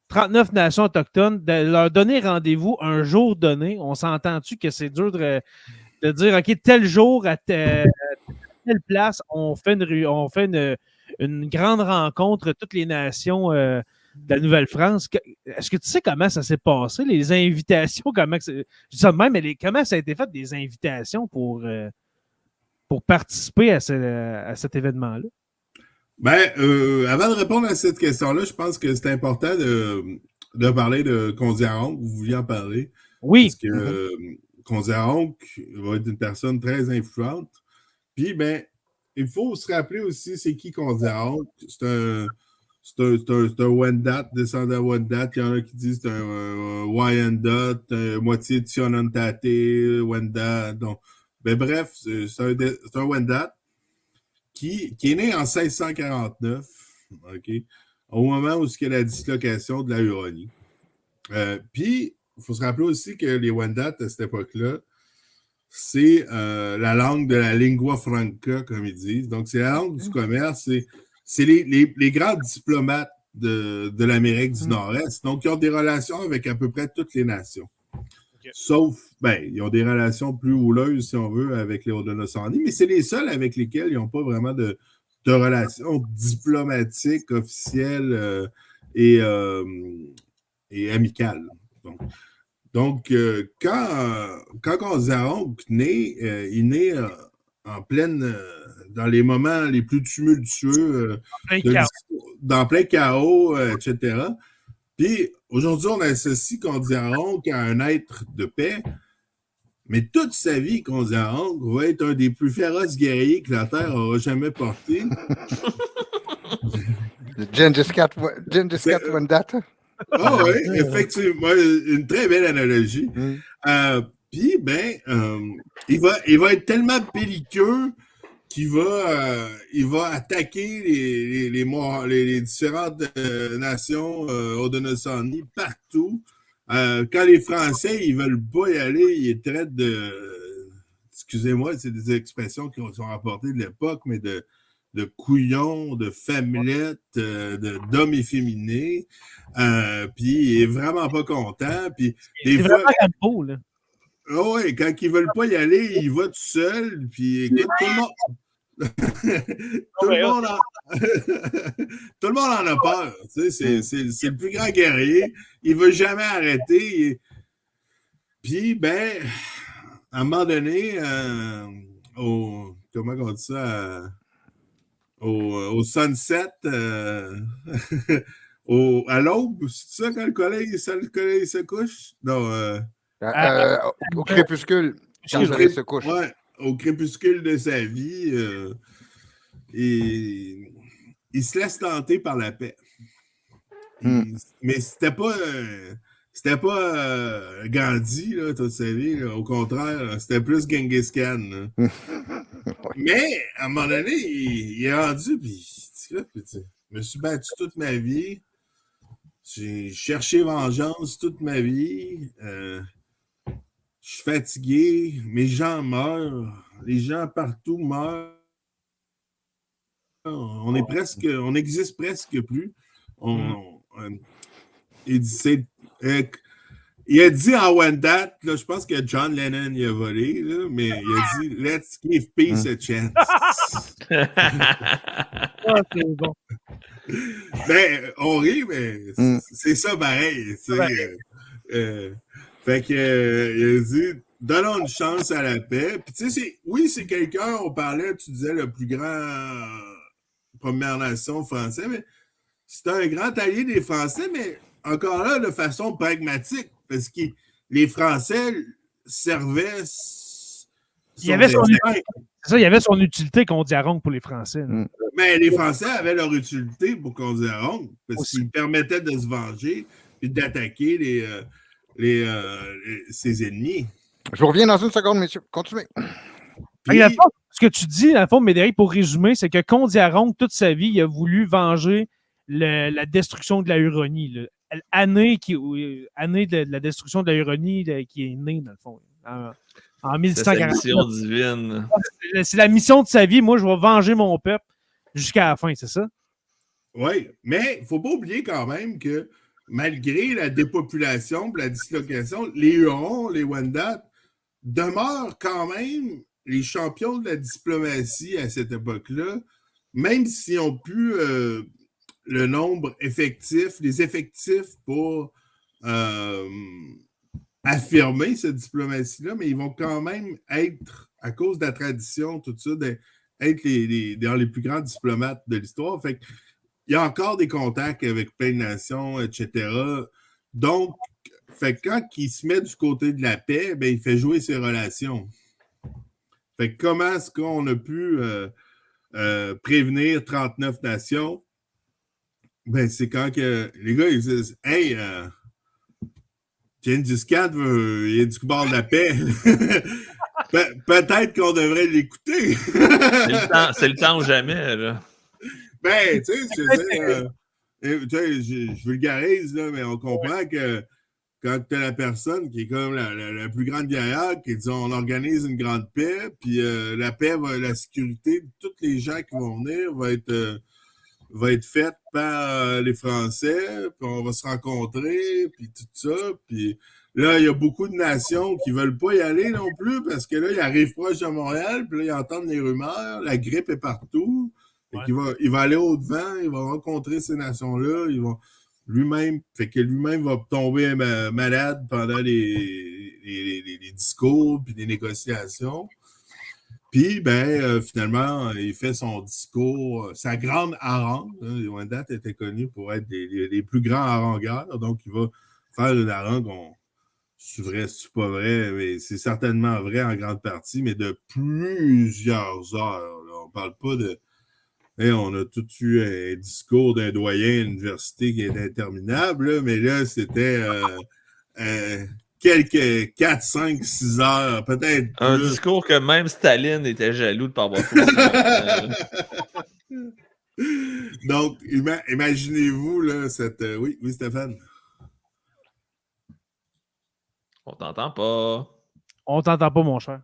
[SPEAKER 1] 39 nations autochtones, de leur donner rendez-vous un jour donné. On s'entend-tu que c'est dur de dire, OK, tel jour, à telle place, on fait une grande rencontre, toutes les nations de la Nouvelle-France. Est-ce que tu sais comment ça s'est passé, les invitations? Je dis ça de même, mais comment ça a été fait, des invitations pour participer à cet événement-là?
[SPEAKER 4] Ben, avant de répondre à cette question-là, je pense que c'est important de parler de Kondiaronk. Vous vouliez en parler.
[SPEAKER 1] Oui.
[SPEAKER 4] Parce que Kondiaronk va être une personne très influente. Puis, ben, il faut se rappeler aussi c'est qui Kondiaronk. C'est un Wendat, descendant Wendat. Il y en a qui disent c'est un Wyandot, moitié de Sionontate, Wendat. Donc, ben, bref, c'est un Wendat. Qui est né en 1649, okay, au moment où il y a la dislocation de la Huronie. Puis, il faut se rappeler aussi que les Wendat, à cette époque-là, c'est la langue de la lingua franca, comme ils disent. Donc, c'est la langue du commerce. C'est les grands diplomates de l'Amérique du Nord-Est. Donc, ils ont des relations avec à peu près toutes les nations. Okay. Sauf, ils ont des relations plus houleuses, si on veut, avec les Haudenosaunee, mais c'est les seuls avec lesquels ils n'ont pas vraiment de relations diplomatiques, officielles et amicales. Donc quand Kondiaronk naît, il naît en pleine, dans les moments les plus tumultueux, dans plein chaos, etc. Puis aujourd'hui, on associe Kondiaronk à un être de paix, mais toute sa vie, Kondiaronk va être un des plus féroces guerriers que la Terre aura jamais porté.
[SPEAKER 3] Gengis Khan Wendat.
[SPEAKER 4] Ah oui, effectivement, une très belle analogie. Puis, il va être tellement belliqueux qu'il va attaquer les différentes nations Haudenosaunee partout. Quand les Français ils veulent pas y aller, ils traitent excusez-moi, c'est des expressions qui sont rapportées de l'époque, mais de couillons, de femmelettes, d'hommes efféminés. Puis il est vraiment pas content. Puis des fois,
[SPEAKER 1] vraiment un beau, là.
[SPEAKER 4] Oh oui, quand ils veulent pas y aller, il va tout seul. Puis écoute, tout le monde. tout le monde en a peur. Tu sais, c'est le plus grand guerrier. Il ne veut jamais arrêter. Puis, à un moment donné, comment on dit ça? Au sunset, à l'aube, c'est ça quand le soleil se couche? Non.
[SPEAKER 3] Au crépuscule, quand le soleil se couche.
[SPEAKER 4] Ouais, au crépuscule de sa vie, il se laisse tenter par la paix. Mais c'était pas Gandhi, là, toute sa vie. Là. Au contraire, c'était plus Genghis Khan. Mais, à un moment donné, il est rendu, puis Là, puis, je me suis battu toute ma vie. J'ai cherché vengeance toute ma vie. Je suis fatigué. Mes gens meurent. Les gens partout meurent. On n'existe presque plus. Il a dit en Wendat, je pense que John Lennon y a volé, là, mais il a dit Let's give peace a chance.
[SPEAKER 1] C'est bon.
[SPEAKER 4] Ben, on rit, mais c'est ça pareil. Fait que il a dit donnons une chance à la paix. Puis tu sais, c'est quelqu'un, on parlait, tu disais, le plus grand Première Nation français, mais c'est un grand allié des Français, mais encore là, de façon pragmatique, parce que les Français servaient
[SPEAKER 1] il y avait son utilité Kondiaronk pour les Français.
[SPEAKER 4] Mais les Français avaient leur utilité pour Kondiaronk, parce qu'ils permettaient de se venger et d'attaquer ses ennemis.
[SPEAKER 3] Je vous reviens dans une seconde, messieurs. Continuez.
[SPEAKER 1] Puis, ce que tu dis, à fond, Médéric, pour résumer, c'est que Kondiaronk, toute sa vie, il a voulu venger la destruction de la Huronie. Année de la destruction de la Huronie qui est née, dans le fond. En 1840.
[SPEAKER 2] C'est sa mission divine.
[SPEAKER 1] C'est la mission de sa vie. Moi, je vais venger mon peuple jusqu'à la fin, c'est ça?
[SPEAKER 4] Oui, mais il ne faut pas oublier quand même que malgré la dépopulation, la dislocation, les Hurons, les Wendat demeurent quand même les champions de la diplomatie à cette époque-là, même s'ils ont pu le nombre effectif, les effectifs pour affirmer cette diplomatie-là, mais ils vont quand même être, à cause de la tradition, tout ça, être dans les plus grands diplomates de l'histoire. Fait qu'il y a encore des contacts avec plein de nations, etc. Donc, quand il se met du côté de la paix, ben, il fait jouer ses relations. Fait que comment est-ce qu'on a pu prévenir 39 nations? Ben, c'est quand que les gars, ils disent « Hey, Gengis Khan, il y a du bord de la paix. » Peut-être qu'on devrait l'écouter.
[SPEAKER 2] C'est le temps ou jamais, là.
[SPEAKER 4] Ben, tu sais, je vulgarise, là, mais on comprend que quand tu as la personne qui est comme la plus grande guerrière, qui dit on organise une grande paix, puis la paix, la sécurité de tous les gens qui vont venir va être faite par les Français, puis on va se rencontrer, puis tout ça, puis là, il y a beaucoup de nations qui veulent pas y aller non plus, parce que là, ils arrivent proche de Montréal, puis là, ils entendent les rumeurs, la grippe est partout, il va aller au-devant, il va rencontrer ces nations-là, lui-même va tomber malade pendant les discours puis les négociations. Puis, finalement, il fait son discours, sa grande harangue. Les Wendat étaient connus pour être les plus grands harangueurs. Donc, il va faire une harangue. C'est vrai, c'est pas vrai, mais c'est certainement vrai en grande partie, mais de plusieurs heures. Là. On parle pas de... on a tout eu un discours d'un doyen à l'université qui est interminable, là, mais là, c'était quelques 4, 5, 6 heures, peut-être plus.
[SPEAKER 2] Un discours que même Staline était jaloux de ne pas avoir fait.
[SPEAKER 4] Donc, imaginez-vous, là, cette... Oui, Stéphane?
[SPEAKER 2] On t'entend pas.
[SPEAKER 1] On t'entend pas, mon cher.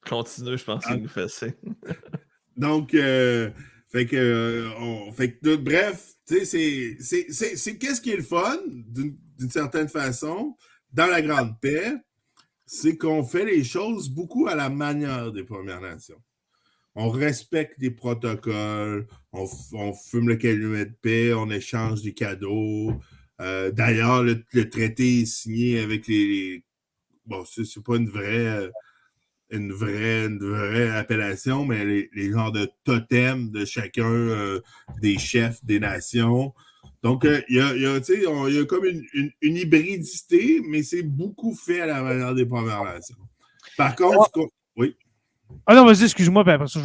[SPEAKER 2] Continue, je pense qu'il nous fait ça.
[SPEAKER 4] Donc, bref, tu sais, c'est qu'est-ce qui est le fun, d'une certaine façon, dans la Grande Paix, c'est qu'on fait les choses beaucoup à la manière des Premières Nations. On respecte les protocoles, on fume le calumet de paix, on échange des cadeaux. D'ailleurs, le traité est signé avec bon, c'est pas une vraie appellation, mais les genres de totems de chacun des chefs des nations. Donc, il y a comme une hybridité, mais c'est beaucoup fait à la manière des Premières Nations. Par contre, oui.
[SPEAKER 1] Ah non, vas-y, excuse-moi, puis après ça,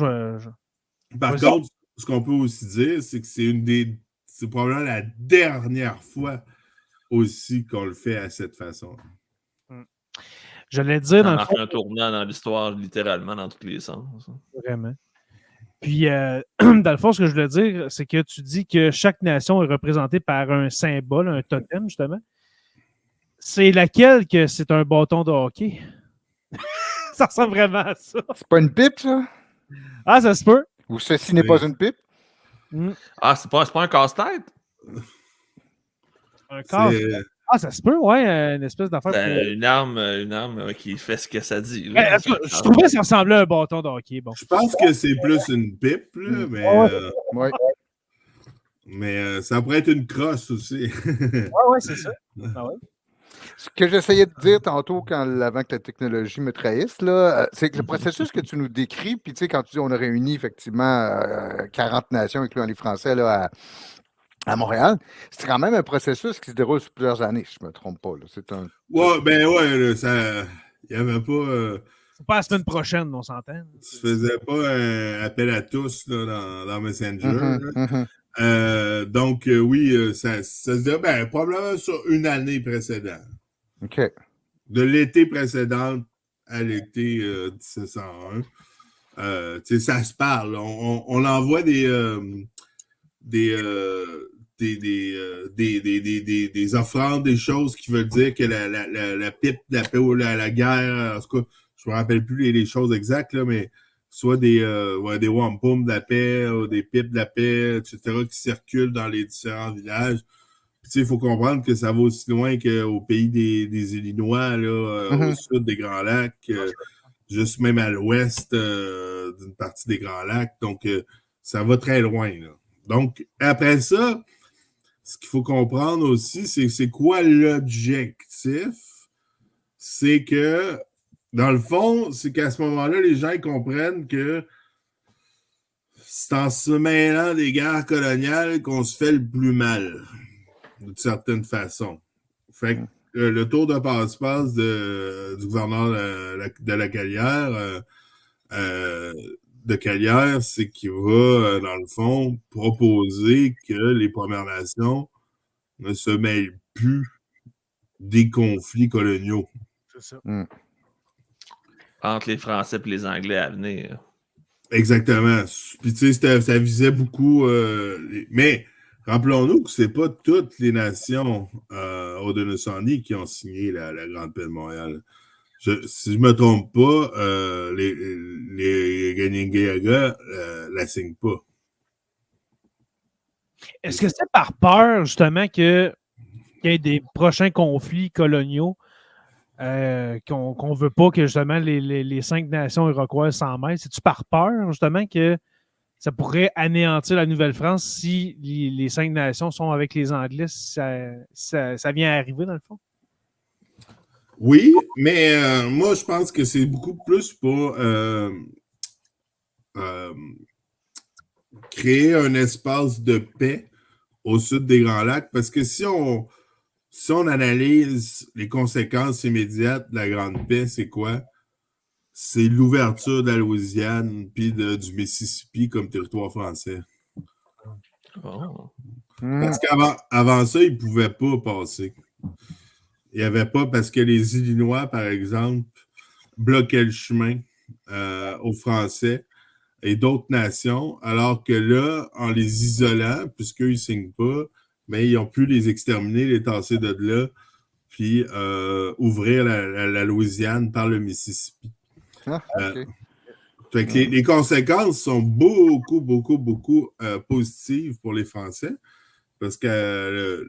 [SPEAKER 4] Par contre, ce qu'on peut aussi dire, c'est que c'est probablement la dernière fois aussi qu'on le fait à cette façon.
[SPEAKER 1] J'allais dire,
[SPEAKER 2] Ça
[SPEAKER 1] dans le
[SPEAKER 2] marque
[SPEAKER 1] fond,
[SPEAKER 2] un tournant dans l'histoire, littéralement, dans tous les sens.
[SPEAKER 1] vraiment. Puis, dans le fond, ce que je voulais dire, c'est que tu dis que chaque nation est représentée par un symbole, un totem, justement. C'est laquelle que c'est un bâton de hockey? Ça ressemble vraiment à ça.
[SPEAKER 3] C'est pas une pipe, ça?
[SPEAKER 1] Ah, ça se peut.
[SPEAKER 3] Ou ceci n'est pas une pipe?
[SPEAKER 2] Ah, c'est pas un casse-tête?
[SPEAKER 1] Un corps. Ah, ça se peut, ouais, une espèce d'affaire.
[SPEAKER 2] C'est une arme qui fait ce que ça dit. Là.
[SPEAKER 1] Je trouvais que ça ressemblait à un bâton de hockey. Bon.
[SPEAKER 4] Je pense que c'est plus une pipe, là, mais,
[SPEAKER 3] Ouais.
[SPEAKER 4] mais ça pourrait être une crosse aussi.
[SPEAKER 1] Ouais, c'est ça. Ah ouais.
[SPEAKER 3] Ce que j'essayais de dire tantôt avant que la technologie me trahisse, là, c'est que le processus que tu nous décris, puis tu sais, quand tu dis on a réuni effectivement 40 nations, incluant les Français, là, à Montréal, c'est quand même un processus qui se déroule sur plusieurs années, si je ne me trompe pas. Là. C'est un...
[SPEAKER 4] Ouais, ben ouais, là, ça. Il n'y avait pas.
[SPEAKER 1] C'est pas la semaine prochaine, on s'entend.
[SPEAKER 4] Tu faisais pas un appel à tous là, dans Messenger. Donc, oui, ça se dit probablement sur une année précédente.
[SPEAKER 3] OK.
[SPEAKER 4] De l'été précédent à l'été 1701. Ça se parle. On envoie des offrandes, des choses qui veulent dire que la pipe de la paix ou la guerre, en tout cas, je me rappelle plus les choses exactes, là, mais soit des wampums de la paix ou des pipes de la paix, etc., qui circulent dans les différents villages. Il faut comprendre que ça va aussi loin qu'au pays des Illinois, là, au sud des Grands Lacs, juste même à l'ouest d'une partie des Grands Lacs. Donc, ça va très loin. Là. Donc, après ça, ce qu'il faut comprendre aussi, c'est quoi l'objectif? C'est que, dans le fond, c'est qu'à ce moment-là, les gens comprennent que c'est en se mêlant des guerres coloniales qu'on se fait le plus mal, d'une certaine façon. Fait que le tour de passe-passe du gouverneur de la Calière, de Calière, c'est qu'il va, dans le fond, proposer que les Premières Nations ne se mêlent plus des conflits coloniaux.
[SPEAKER 1] C'est ça.
[SPEAKER 2] Entre les Français et les Anglais à venir.
[SPEAKER 4] Exactement. Puis, tu sais, ça visait beaucoup... mais rappelons-nous que c'est pas toutes les nations Haudenosaunee qui ont signé la Grande Paix de Montréal. Si je me trompe pas, les Kanien'kehá:ka la signent pas.
[SPEAKER 1] Est-ce que c'est par peur, justement, qu'il y ait des prochains conflits coloniaux qu'on veut pas que, justement, les 5 nations iroquoises s'en mêlent? C'est-tu par peur, justement, que ça pourrait anéantir la Nouvelle-France si les 5 nations sont avec les Anglais, si ça vient à arriver, dans le fond?
[SPEAKER 4] Oui, mais moi, je pense que c'est beaucoup plus pour créer un espace de paix au sud des Grands Lacs, parce que si on analyse les conséquences immédiates de la Grande Paix, c'est quoi? C'est l'ouverture de la Louisiane puis du Mississippi comme territoire français.
[SPEAKER 2] Oh.
[SPEAKER 4] Parce qu'avant ça, ils ne pouvaient pas passer. Il n'y avait pas, parce que les Illinois, par exemple, bloquaient le chemin aux Français et d'autres nations, alors que là, en les isolant, puisqu'eux, ils ne signent pas, mais ils ont pu les exterminer, les tasser de là, puis ouvrir la Louisiane par le Mississippi. Fait que les conséquences sont beaucoup, beaucoup, beaucoup positives pour les Français. Parce que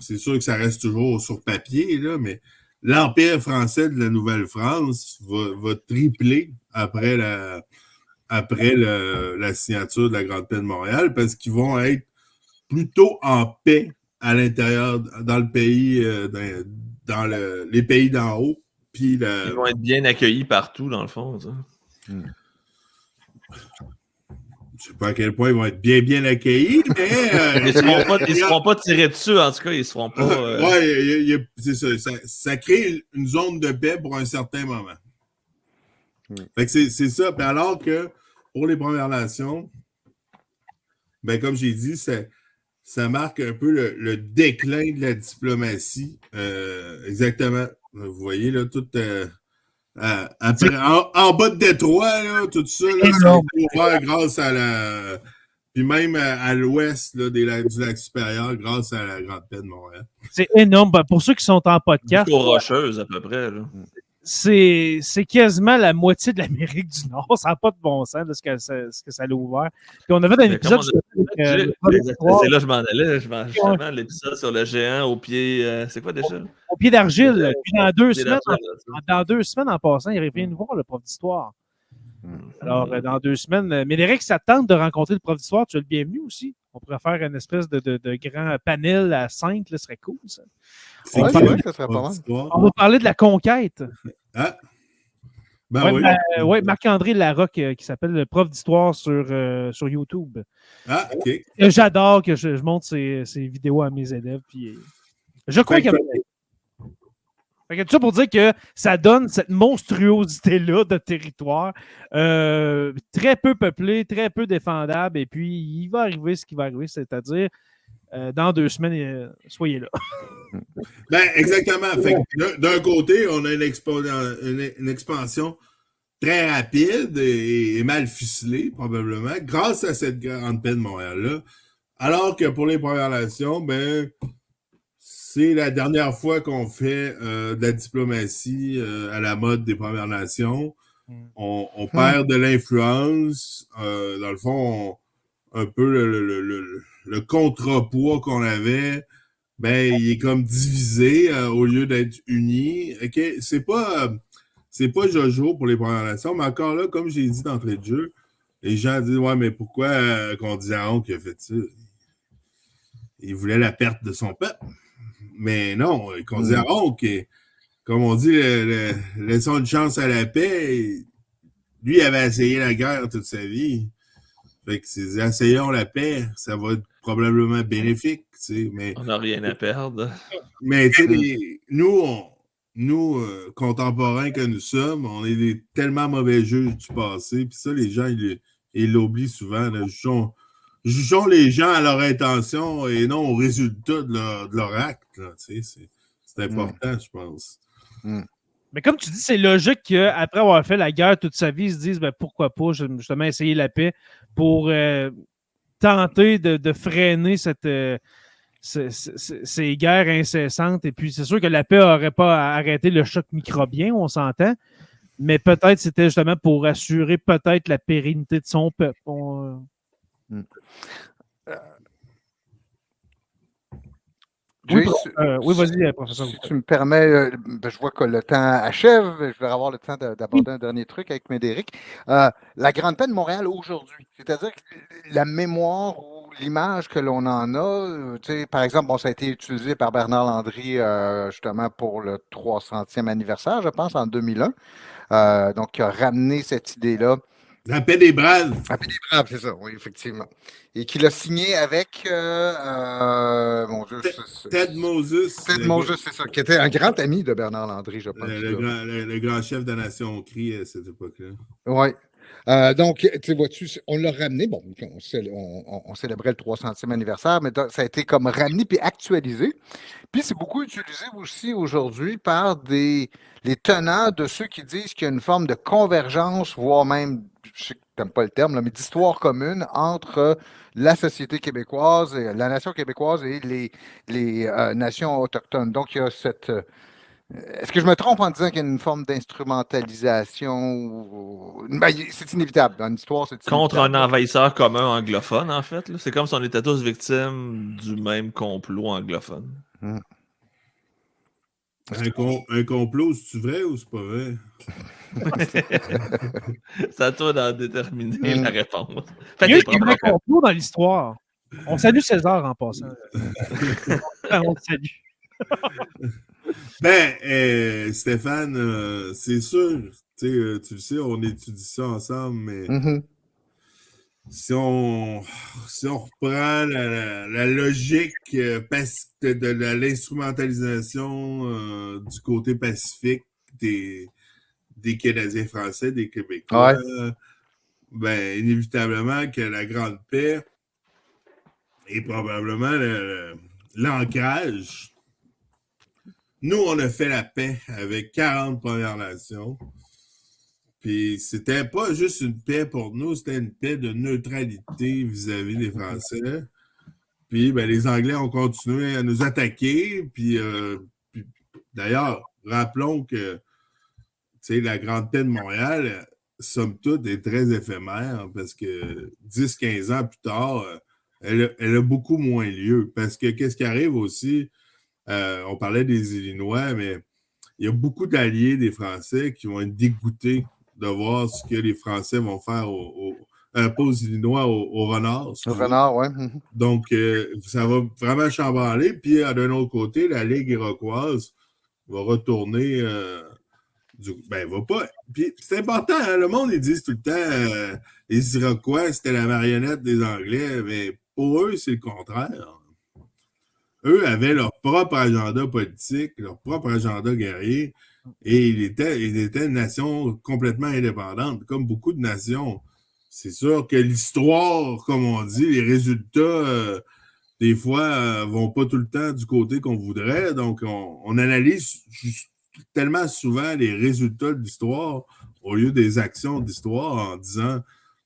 [SPEAKER 4] c'est sûr que ça reste toujours sur papier, là, mais l'Empire français de la Nouvelle-France va tripler après la signature de la Grande Paix de Montréal, parce qu'ils vont être plutôt en paix à l'intérieur, dans le pays, dans les pays d'en haut. Puis
[SPEAKER 2] Ils vont être bien accueillis partout, dans le fond. Ça.
[SPEAKER 4] Je ne sais pas à quel point ils vont être bien accueillis, mais...
[SPEAKER 2] ils ne seront pas tirés dessus, en tout cas. Ils ne seront pas...
[SPEAKER 4] Oui, c'est ça. Ça crée une zone de paix pour un certain moment. Fait que c'est ça. Puis alors que pour les Premières Nations, ben comme j'ai dit, ça marque un peu le déclin de la diplomatie, exactement Vous voyez, là, tout en bas de Détroit, là, tout ça, là, ça a été ouvert grâce à la... Puis même à l'ouest là, du lac supérieur, grâce à la Grande Paix de Montréal.
[SPEAKER 1] C'est énorme. Pour ceux qui sont en podcast...
[SPEAKER 2] Jusqu'aux Rocheuses, à peu près, là.
[SPEAKER 1] C'est quasiment la moitié de l'Amérique du Nord. Ça n'a pas de bon sens de ce que ça l'a ouvert. Puis on avait un épisode sur
[SPEAKER 2] c'est là je m'en allais. Justement, l'épisode sur le géant au pied. C'est quoi déjà?
[SPEAKER 1] Au pied d'argile. Puis dans 2 semaines, en passant, il revient nous voir, le prof d'histoire. Alors, dans 2 semaines, Médéric, ça tente de rencontrer le prof d'histoire. Tu es le bienvenu aussi. On pourrait faire une espèce de grand panel à 5. Ce serait cool, ça.
[SPEAKER 3] Ça serait pas mal.
[SPEAKER 1] On va parler de la conquête.
[SPEAKER 4] Ah! Ben
[SPEAKER 1] oui. Marc-André Larocque, qui s'appelle le prof d'histoire sur YouTube.
[SPEAKER 4] Ah, OK.
[SPEAKER 1] J'adore que je montre ses vidéos à mes élèves. Puis, je crois qu'il y a... Tout ça pour dire que ça donne cette monstruosité-là de territoire, très peu peuplé, très peu défendable, et puis il va arriver ce qui va arriver, c'est-à-dire dans 2 semaines, soyez là.
[SPEAKER 4] Ben, exactement. Fait que d'un côté, on a une expansion très rapide et mal ficelée, probablement, grâce à cette Grande Paix de Montréal-là. Alors que pour les Premières Nations, ben, c'est la dernière fois qu'on fait de la diplomatie à la mode des Premières Nations. On perd de l'influence. Dans le fond, un peu le contrepoids qu'on avait, ben, il est comme divisé au lieu d'être uni. OK? C'est pas Jojo pour les Premières Nations, mais encore là, comme j'ai dit d'entrée de jeu, les gens disent « Ouais, mais pourquoi qu'on dit à Honk qui a fait ça? » Il voulait la perte de son peuple. Mais non, qu'on dit à Honk, comme on dit, laissons une chance à la paix. Lui, il avait essayé la guerre toute sa vie. Fait que c'est essayons la paix, ça va être probablement bénéfique, tu sais, mais...
[SPEAKER 2] On n'a rien à perdre.
[SPEAKER 4] Mais, tu sais, nous, contemporains que nous sommes, on est tellement mauvais juges du passé, puis ça, les gens, ils l'oublient souvent, là. Jugeons les gens à leur intention et non au résultat de leur acte, là, tu sais, c'est important, je pense.
[SPEAKER 1] Mais comme tu dis, c'est logique qu'après avoir fait la guerre toute sa vie, ils se disent ben, pourquoi pas justement essayer la paix pour tenter de freiner ces guerres incessantes. Et puis, c'est sûr que la paix n'aurait pas arrêté le choc microbien, on s'entend, mais peut-être c'était justement pour assurer peut-être la pérennité de son peuple. Oui, vas-y, professeur.
[SPEAKER 3] Si tu me permets, je vois que le temps achève. Je vais avoir le temps d'aborder un dernier truc avec Médéric. La Grande Paix de Montréal aujourd'hui, c'est-à-dire que la mémoire ou l'image que l'on en a, par exemple, ça a été utilisé par Bernard Landry justement pour le 300e anniversaire, je pense, en 2001. Donc, il a ramené cette idée-là.
[SPEAKER 4] La paix des Braves.
[SPEAKER 3] La paix des Braves, c'est ça, oui, effectivement. Et qu'il a signé avec, mon Dieu,
[SPEAKER 4] Ted Moses.
[SPEAKER 3] Ted Moses, c'est ça, qui était un grand ami de Bernard Landry, je pense.
[SPEAKER 4] Le grand chef de la nation cri à cette époque-là.
[SPEAKER 3] Oui. Donc, tu vois-tu, on l'a ramené. Bon, on célébrait le 300e anniversaire, mais ça a été comme ramené puis actualisé. Puis c'est beaucoup utilisé aussi aujourd'hui par les tenants de ceux qui disent qu'il y a une forme de convergence, voire même, je sais que tu n'aimes pas le terme, là, mais d'histoire commune entre la société québécoise, la nation québécoise et les nations autochtones. Donc, il y a cette... Est-ce que je me trompe en disant qu'il y a une forme d'instrumentalisation? C'est inévitable. Dans l'histoire, c'est inévitable.
[SPEAKER 2] Contre un envahisseur commun anglophone, en fait. C'est comme si on était tous victimes du même complot anglophone.
[SPEAKER 4] Un complot, c'est-tu vrai ou c'est pas vrai?
[SPEAKER 1] C'est
[SPEAKER 2] à toi d'en déterminer la réponse.
[SPEAKER 1] Il y a eu un complot dans l'histoire. On salue César en passant. On te salue.
[SPEAKER 4] Stéphane, c'est sûr, tu le sais, on étudie ça ensemble, mais si on reprend la logique de l'instrumentalisation du côté pacifique des Canadiens français, des Québécois, inévitablement que la Grande Paix est probablement l'ancrage nous, on a fait la paix avec 40 Premières Nations. Puis c'était pas juste une paix pour nous, c'était une paix de neutralité vis-à-vis des Français. Puis ben, les Anglais ont continué à nous attaquer. Puis d'ailleurs, rappelons que la Grande Paix de Montréal, somme toute, est très éphémère parce que 10-15 ans plus tard, elle a beaucoup moins lieu. Parce que qu'est-ce qui arrive aussi, on parlait des Illinois, mais il y a beaucoup d'alliés des Français qui vont être dégoûtés de voir ce que les Français vont faire pas aux Illinois, aux Renards.
[SPEAKER 3] Au Renard, oui.
[SPEAKER 4] Donc, ça va vraiment chambranler. Puis, d'un autre côté, la Ligue iroquoise va retourner... va pas... Puis, c'est important, hein, le monde, ils disent tout le temps les Iroquois, c'était la marionnette des Anglais, mais pour eux, c'est le contraire. Eux avaient leur propre agenda politique, leur propre agenda guerrier, et ils étaient une nation complètement indépendante, comme beaucoup de nations. C'est sûr que l'histoire, comme on dit, les résultats, des fois, vont pas tout le temps du côté qu'on voudrait. Donc, on analyse tellement souvent les résultats de l'histoire au lieu des actions de l'histoire en disant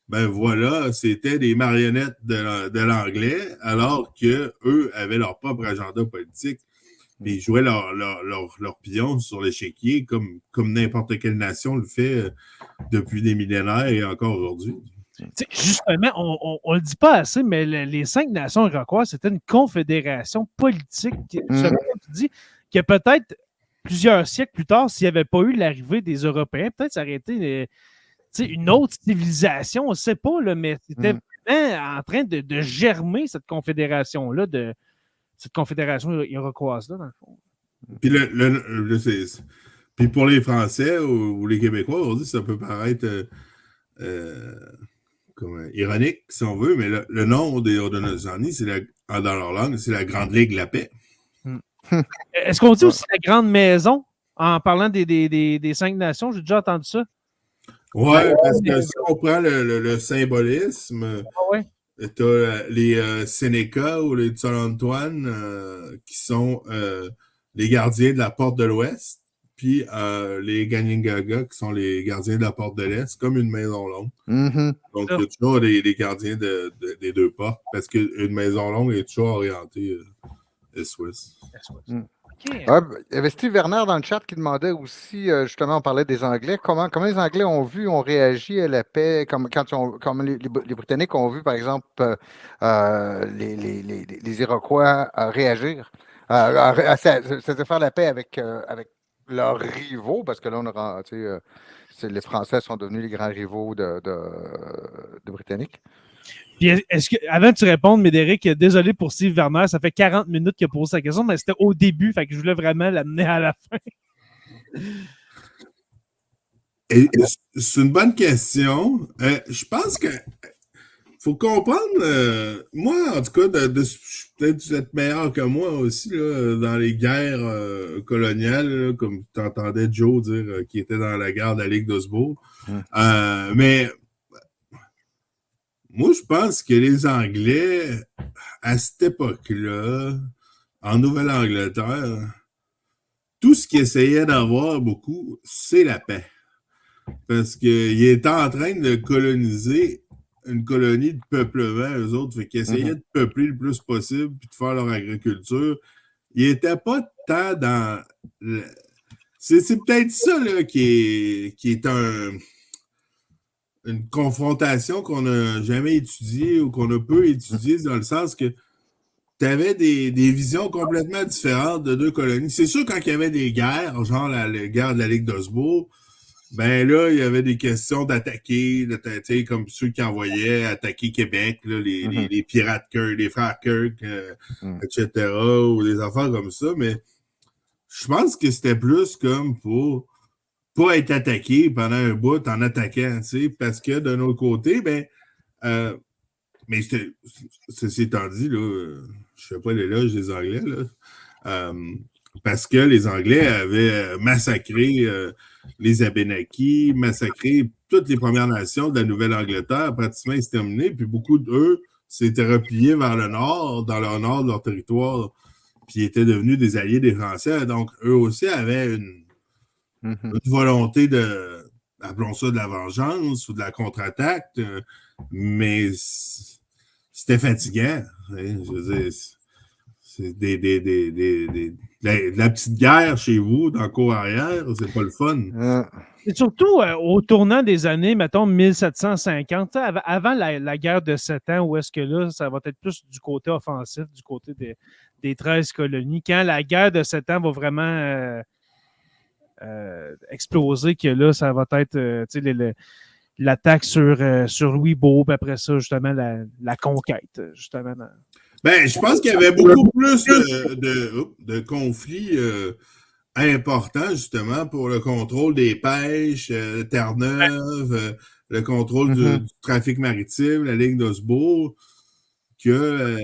[SPEAKER 4] ben voilà, c'était des marionnettes de l'anglais, alors qu'eux avaient leur propre agenda politique. Et ils jouaient leur pion sur l'échiquier comme n'importe quelle nation le fait depuis des millénaires et encore aujourd'hui.
[SPEAKER 1] Justement, on le dit pas assez, mais les 5 nations iroquoises, c'était une confédération politique, selon tu dis, que peut-être plusieurs siècles plus tard, s'il n'y avait pas eu l'arrivée des Européens, peut-être ça aurait été une autre civilisation, on ne sait pas, là, mais c'était vraiment en train de germer cette confédération-là, cette confédération iroquoise-là, dans le fond.
[SPEAKER 4] Puis, puis pour les Français ou les Québécois, aujourd'hui, ça peut paraître ironique, si on veut, mais le nom des Haudenosaunee, dans leur langue, c'est la Grande Ligue de la Paix.
[SPEAKER 1] Est-ce qu'on dit aussi la Grande Maison en parlant des 5 nations? J'ai déjà entendu ça.
[SPEAKER 4] Oui, parce que si on prend le symbolisme, tu as les Sénéca ou les Tsar-Antoine qui sont les gardiens de la porte de l'Ouest, puis les Ganingaga qui sont les gardiens de la porte de l'Est, comme une maison longue. Donc, il y a toujours les gardiens des deux portes, parce qu'une maison longue est toujours orientée est-ouest.
[SPEAKER 3] Okay. Il y avait Steve Werner dans le chat qui demandait aussi, justement, on parlait des Anglais, comment les Anglais ont réagi à la paix, comme les Britanniques ont vu, par exemple, les Iroquois réagir, c'était faire la paix avec leurs rivaux, parce que là, les Français sont devenus les grands rivaux de Britanniques.
[SPEAKER 1] Puis avant que tu répondes, Médéric, désolé pour Steve Werner, ça fait 40 minutes qu'il a posé sa question, mais c'était au début, fait que je voulais vraiment l'amener à la fin.
[SPEAKER 4] C'est une bonne question. Je pense que faut comprendre, moi, en tout cas, peut-être vous êtes meilleur que moi aussi, là, dans les guerres coloniales, là, comme tu entendais Joe dire qu'il était dans la guerre de la Ligue d'Osbourg. Mais moi, je pense que les Anglais, à cette époque-là, en Nouvelle-Angleterre, tout ce qu'ils essayaient d'avoir beaucoup, c'est la paix. Parce qu'ils étaient en train de coloniser une colonie de peuplement, eux autres, fait qu'ils essayaient de peupler le plus possible puis de faire leur agriculture. Ils n'étaient pas tant dans... C'est peut-être ça là, qui est une confrontation qu'on n'a jamais étudiée ou qu'on a peu étudiée, dans le sens que tu avais des visions complètement différentes de deux colonies. C'est sûr, quand il y avait des guerres, genre la guerre de la Ligue d'Osbourg, ben là, il y avait des questions d'attaquer, comme ceux qui envoyaient attaquer Québec, là, les pirates Kirk, les frères Kirk, etc., ou des affaires comme ça, mais je pense que c'était plus comme pour pas être attaqué pendant un bout en attaquant, parce que d'un autre côté, mais ceci étant dit, là, je fais pas l'éloge des Anglais, là, parce que les Anglais avaient massacré les Abénakis, massacré toutes les Premières Nations de la Nouvelle-Angleterre, pratiquement exterminées, puis beaucoup d'eux s'étaient repliés vers le nord, dans le nord de leur territoire. puis étaient devenus des alliés des Français. Donc, eux aussi avaient une volonté de, appelons ça de la vengeance ou de la contre-attaque, mais c'était fatigant. Je veux dire, c'est la petite guerre chez vous, dans le cour arrière, c'est pas le fun.
[SPEAKER 1] Et surtout au tournant des années, mettons 1750, avant la guerre de 7 ans, où est-ce que là, ça va être plus du côté offensif, du côté des 13 colonies, quand la guerre de 7 ans va vraiment exploser, que là, ça va être l'attaque sur Louisbourg, puis après ça, justement, la conquête, justement.
[SPEAKER 4] Ben, je pense qu'il y avait beaucoup plus de conflits importants, justement, pour le contrôle des pêches, Terre-Neuve, le contrôle du trafic maritime, la ligne d'Osbourg, que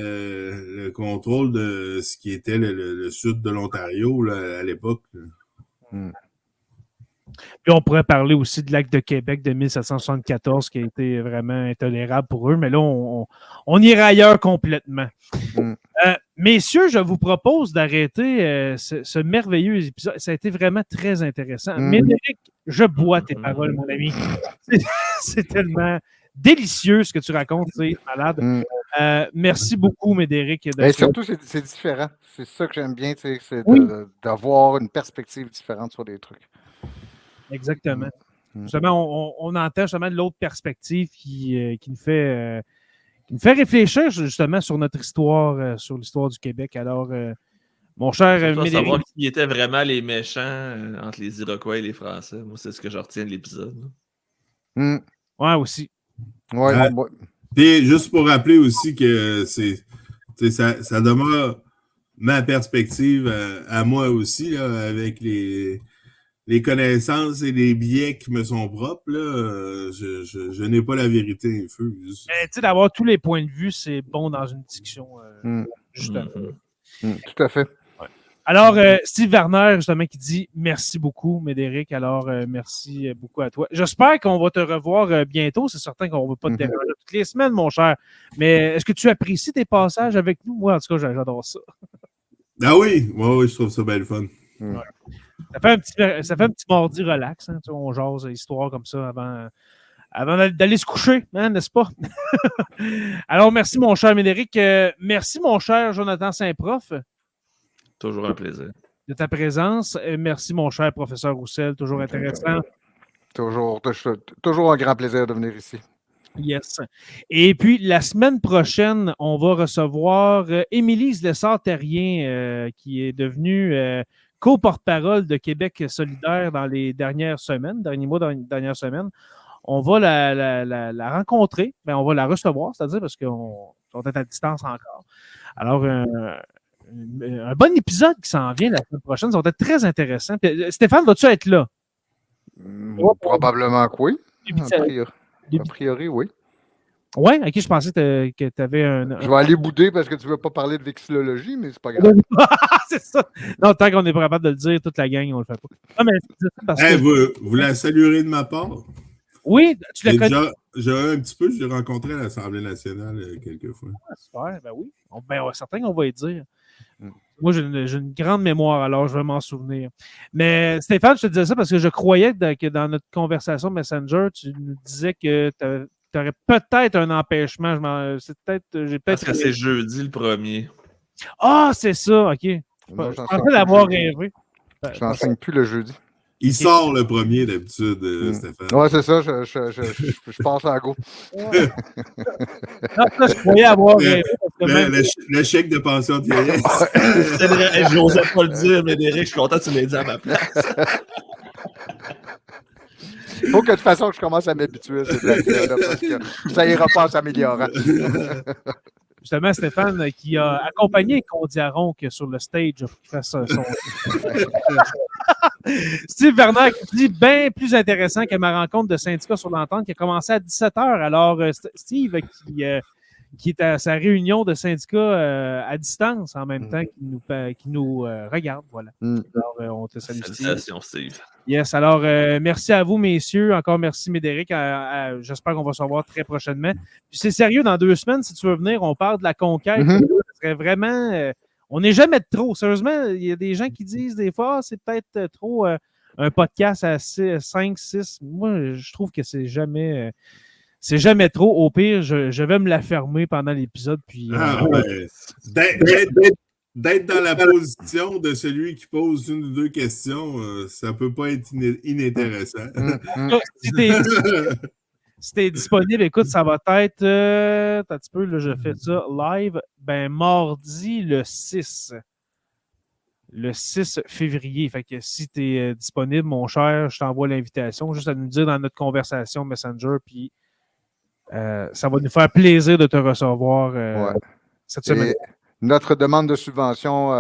[SPEAKER 4] le contrôle de ce qui était le sud de l'Ontario là, à l'époque.
[SPEAKER 1] Puis on pourrait parler aussi de l'acte de Québec de 1774 qui a été vraiment intolérable pour eux, mais là, on ira ailleurs complètement. Messieurs, je vous propose d'arrêter ce merveilleux épisode. Ça a été vraiment très intéressant. Médéric, je bois tes paroles, mon ami. C'est tellement délicieux ce que tu racontes, c'est malade. Merci beaucoup, Médéric.
[SPEAKER 3] Surtout, c'est différent. C'est ça que j'aime bien, c'est d'avoir une perspective différente sur des trucs.
[SPEAKER 1] Exactement. Justement, on entend justement l'autre perspective qui nous fait réfléchir justement sur notre histoire, sur l'histoire du Québec. Alors, mon cher
[SPEAKER 2] Médéric... savoir qui étaient vraiment les méchants entre les Iroquois et les Français. Moi, c'est ce que je retiens de l'épisode.
[SPEAKER 1] Ouais, aussi.
[SPEAKER 3] Ouais.
[SPEAKER 4] Et juste pour rappeler aussi que ça demeure ma perspective à moi aussi, là, avec les connaissances et les biais qui me sont propres, là, je n'ai pas la vérité infuse.
[SPEAKER 1] Tu sais, d'avoir tous les points de vue, c'est bon dans une discussion, justement.
[SPEAKER 3] Tout à fait.
[SPEAKER 1] Ouais. Alors, Steve Werner, justement, qui dit merci beaucoup, Médéric. Alors, merci beaucoup à toi. J'espère qu'on va te revoir bientôt. C'est certain qu'on ne va pas te déranger toutes les semaines, mon cher. Mais est-ce que tu apprécies tes passages avec nous? Moi, en tout cas, j'adore ça.
[SPEAKER 4] Ah oui, je trouve ça bien le fun.
[SPEAKER 1] Ouais. Ça fait un petit mardi relax. Hein, on jase histoire comme ça avant d'aller se coucher, hein, n'est-ce pas? Alors, merci, mon cher Médéric. Merci, mon cher Jonathan Saint-Prof.
[SPEAKER 2] Toujours un plaisir.
[SPEAKER 1] De ta présence. Merci, mon cher professeur Roussel. Toujours intéressant.
[SPEAKER 3] Toujours un grand plaisir de venir ici.
[SPEAKER 1] Yes. Et puis, la semaine prochaine, on va recevoir Émilie Lessard-Terrien, qui est devenue co-porte-parole de Québec solidaire dans les derniers mois, dans les dernières semaines. On va la rencontrer, on va la recevoir, c'est-à-dire parce qu'on est à distance encore. Alors, un bon épisode qui s'en vient la semaine prochaine, ça va être très intéressant. Puis, Stéphane, vas-tu être là?
[SPEAKER 3] Probablement que oui. A priori, oui.
[SPEAKER 1] Oui? OK, je pensais que tu avais un...
[SPEAKER 3] Je vais aller bouder parce que tu ne veux pas parler de vexillologie, mais c'est pas grave.
[SPEAKER 1] C'est ça. Non, tant qu'on n'est pas capable de le dire, toute la gang, on le fait pas. Non, mais
[SPEAKER 4] vous la saluerez de ma part?
[SPEAKER 1] Oui, tu la connais.
[SPEAKER 4] Un petit peu, j'ai rencontré à l'Assemblée nationale quelques fois.
[SPEAKER 1] Ah, super, ben oui. Certain qu'on va y dire. Moi, j'ai une grande mémoire, alors je vais m'en souvenir. Mais Stéphane, je te disais ça parce que je croyais que dans notre conversation Messenger, tu nous disais que tu aurais peut-être un empêchement.
[SPEAKER 2] Parce que c'est jeudi le 1er.
[SPEAKER 1] Ah, c'est ça, OK. Je pensais l'avoir rêvé.
[SPEAKER 3] Je n'enseigne plus le jeudi.
[SPEAKER 4] Il sort le 1er d'habitude, Stéphane.
[SPEAKER 3] Ouais, c'est ça, je passe à go.
[SPEAKER 1] Non, ça, je croyais avoir rêvé.
[SPEAKER 4] Le chèque de pension de vieillesse.
[SPEAKER 2] Je n'osais pas le dire, Médéric, je suis content que tu l'aies dit à ma place.
[SPEAKER 3] Il faut que de toute façon je commence à m'habituer à ces blagues-là, parce que ça ira pas en s'améliorant.
[SPEAKER 1] Justement, Stéphane qui a accompagné Condi Aronc sur le stage pour qu'il fasse son... Steve Werner qui dit bien plus intéressant que ma rencontre de syndicat sur l'entente qui a commencé à 17h. Alors, Steve qui est à sa réunion de syndicat à distance en même temps qui nous regarde. Voilà. Alors, on te salue,
[SPEAKER 2] Salutations, Steve.
[SPEAKER 1] Yes, alors merci à vous, messieurs. Encore merci, Médéric. J'espère qu'on va se revoir très prochainement. Puis c'est sérieux, dans 2 semaines, si tu veux venir, on parle de la conquête. Ça serait vraiment... On n'est jamais de trop. Sérieusement, il y a des gens qui disent des fois, c'est peut-être trop un podcast à 5, 6. Moi, je trouve que c'est jamais trop. Au pire, je vais me la fermer pendant l'épisode. Puis,
[SPEAKER 4] d'être dans la position de celui qui pose une ou deux questions, ça ne peut pas être inintéressant.
[SPEAKER 1] Si t'es disponible, écoute, ça va être. Un petit peu, là, je fais ça live. Mardi le 6. Le 6 février. Fait que si tu es disponible, mon cher, je t'envoie l'invitation. Juste à nous dire dans notre conversation Messenger. Puis ça va nous faire plaisir de te recevoir cette semaine.
[SPEAKER 3] Et notre demande de subvention,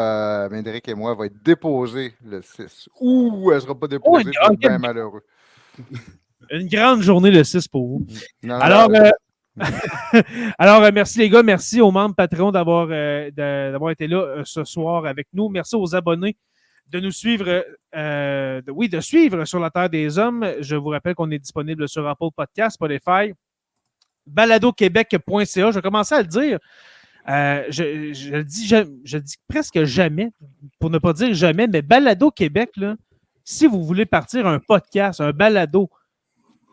[SPEAKER 3] Médéric et moi, va être déposée le 6. Ou elle ne sera pas déposée, c'est bien malheureux.
[SPEAKER 1] Une grande journée le 6 pour vous. Alors, merci les gars. Merci aux membres Patreon d'avoir été là ce soir avec nous. Merci aux abonnés de nous suivre, de suivre Sur la Terre des Hommes. Je vous rappelle qu'on est disponible sur Apple Podcast, Spotify, baladoquebec.ca. Je vais commencer à le dire. Je le dis presque jamais, pour ne pas dire jamais, mais Balado Québec, là, si vous voulez partir un podcast, un balado,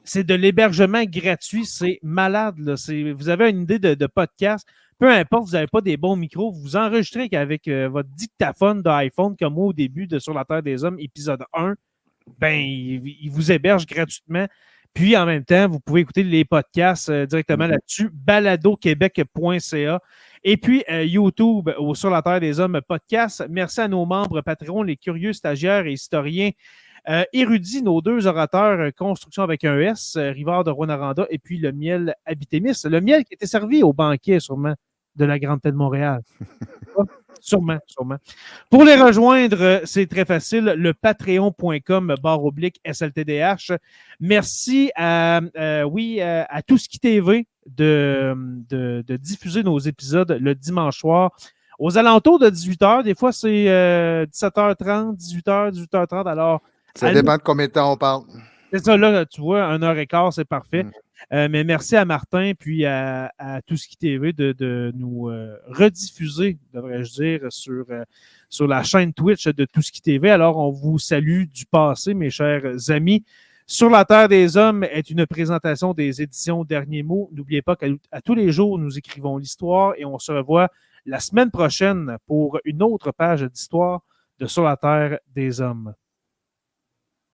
[SPEAKER 1] c'est de l'hébergement gratuit, c'est malade. Là. Vous avez une idée de podcast, peu importe, vous n'avez pas des bons micros, vous enregistrez avec votre dictaphone d'iPhone, comme moi au début de Sur la Terre des Hommes, épisode 1, il vous héberge gratuitement. Puis en même temps, vous pouvez écouter les podcasts directement là-dessus, baladoquebec.ca. Et puis YouTube, Sur la Terre des Hommes podcast. Merci à nos membres Patreon, les curieux stagiaires et historiens. Érudits, nos deux orateurs, construction avec un S, Rivard de Rwanda et puis le miel Habitémis. Le miel qui était servi au banquet, sûrement, de la Grande Paix de Montréal. Sûrement. Pour les rejoindre, c'est très facile, le patreon.com/SLTDH. Merci à Tout Ce Qui TV de diffuser nos épisodes le dimanche soir. Aux alentours de 18h, des fois c'est 17h30, 18h, 18h30. Alors,
[SPEAKER 3] ça dépend de combien de temps on parle.
[SPEAKER 1] C'est ça, là, tu vois, 1h15, c'est parfait. Mais merci à Martin puis à Tout Ce Qui TV de nous rediffuser, devrais-je dire, sur la chaîne Twitch de Tout Ce Qui TV. Alors, on vous salue du passé, mes chers amis. Sur la Terre des Hommes est une présentation des éditions Derniers Mots. N'oubliez pas qu'à tous les jours, nous écrivons l'histoire et on se revoit la semaine prochaine pour une autre page d'histoire de Sur la Terre des Hommes.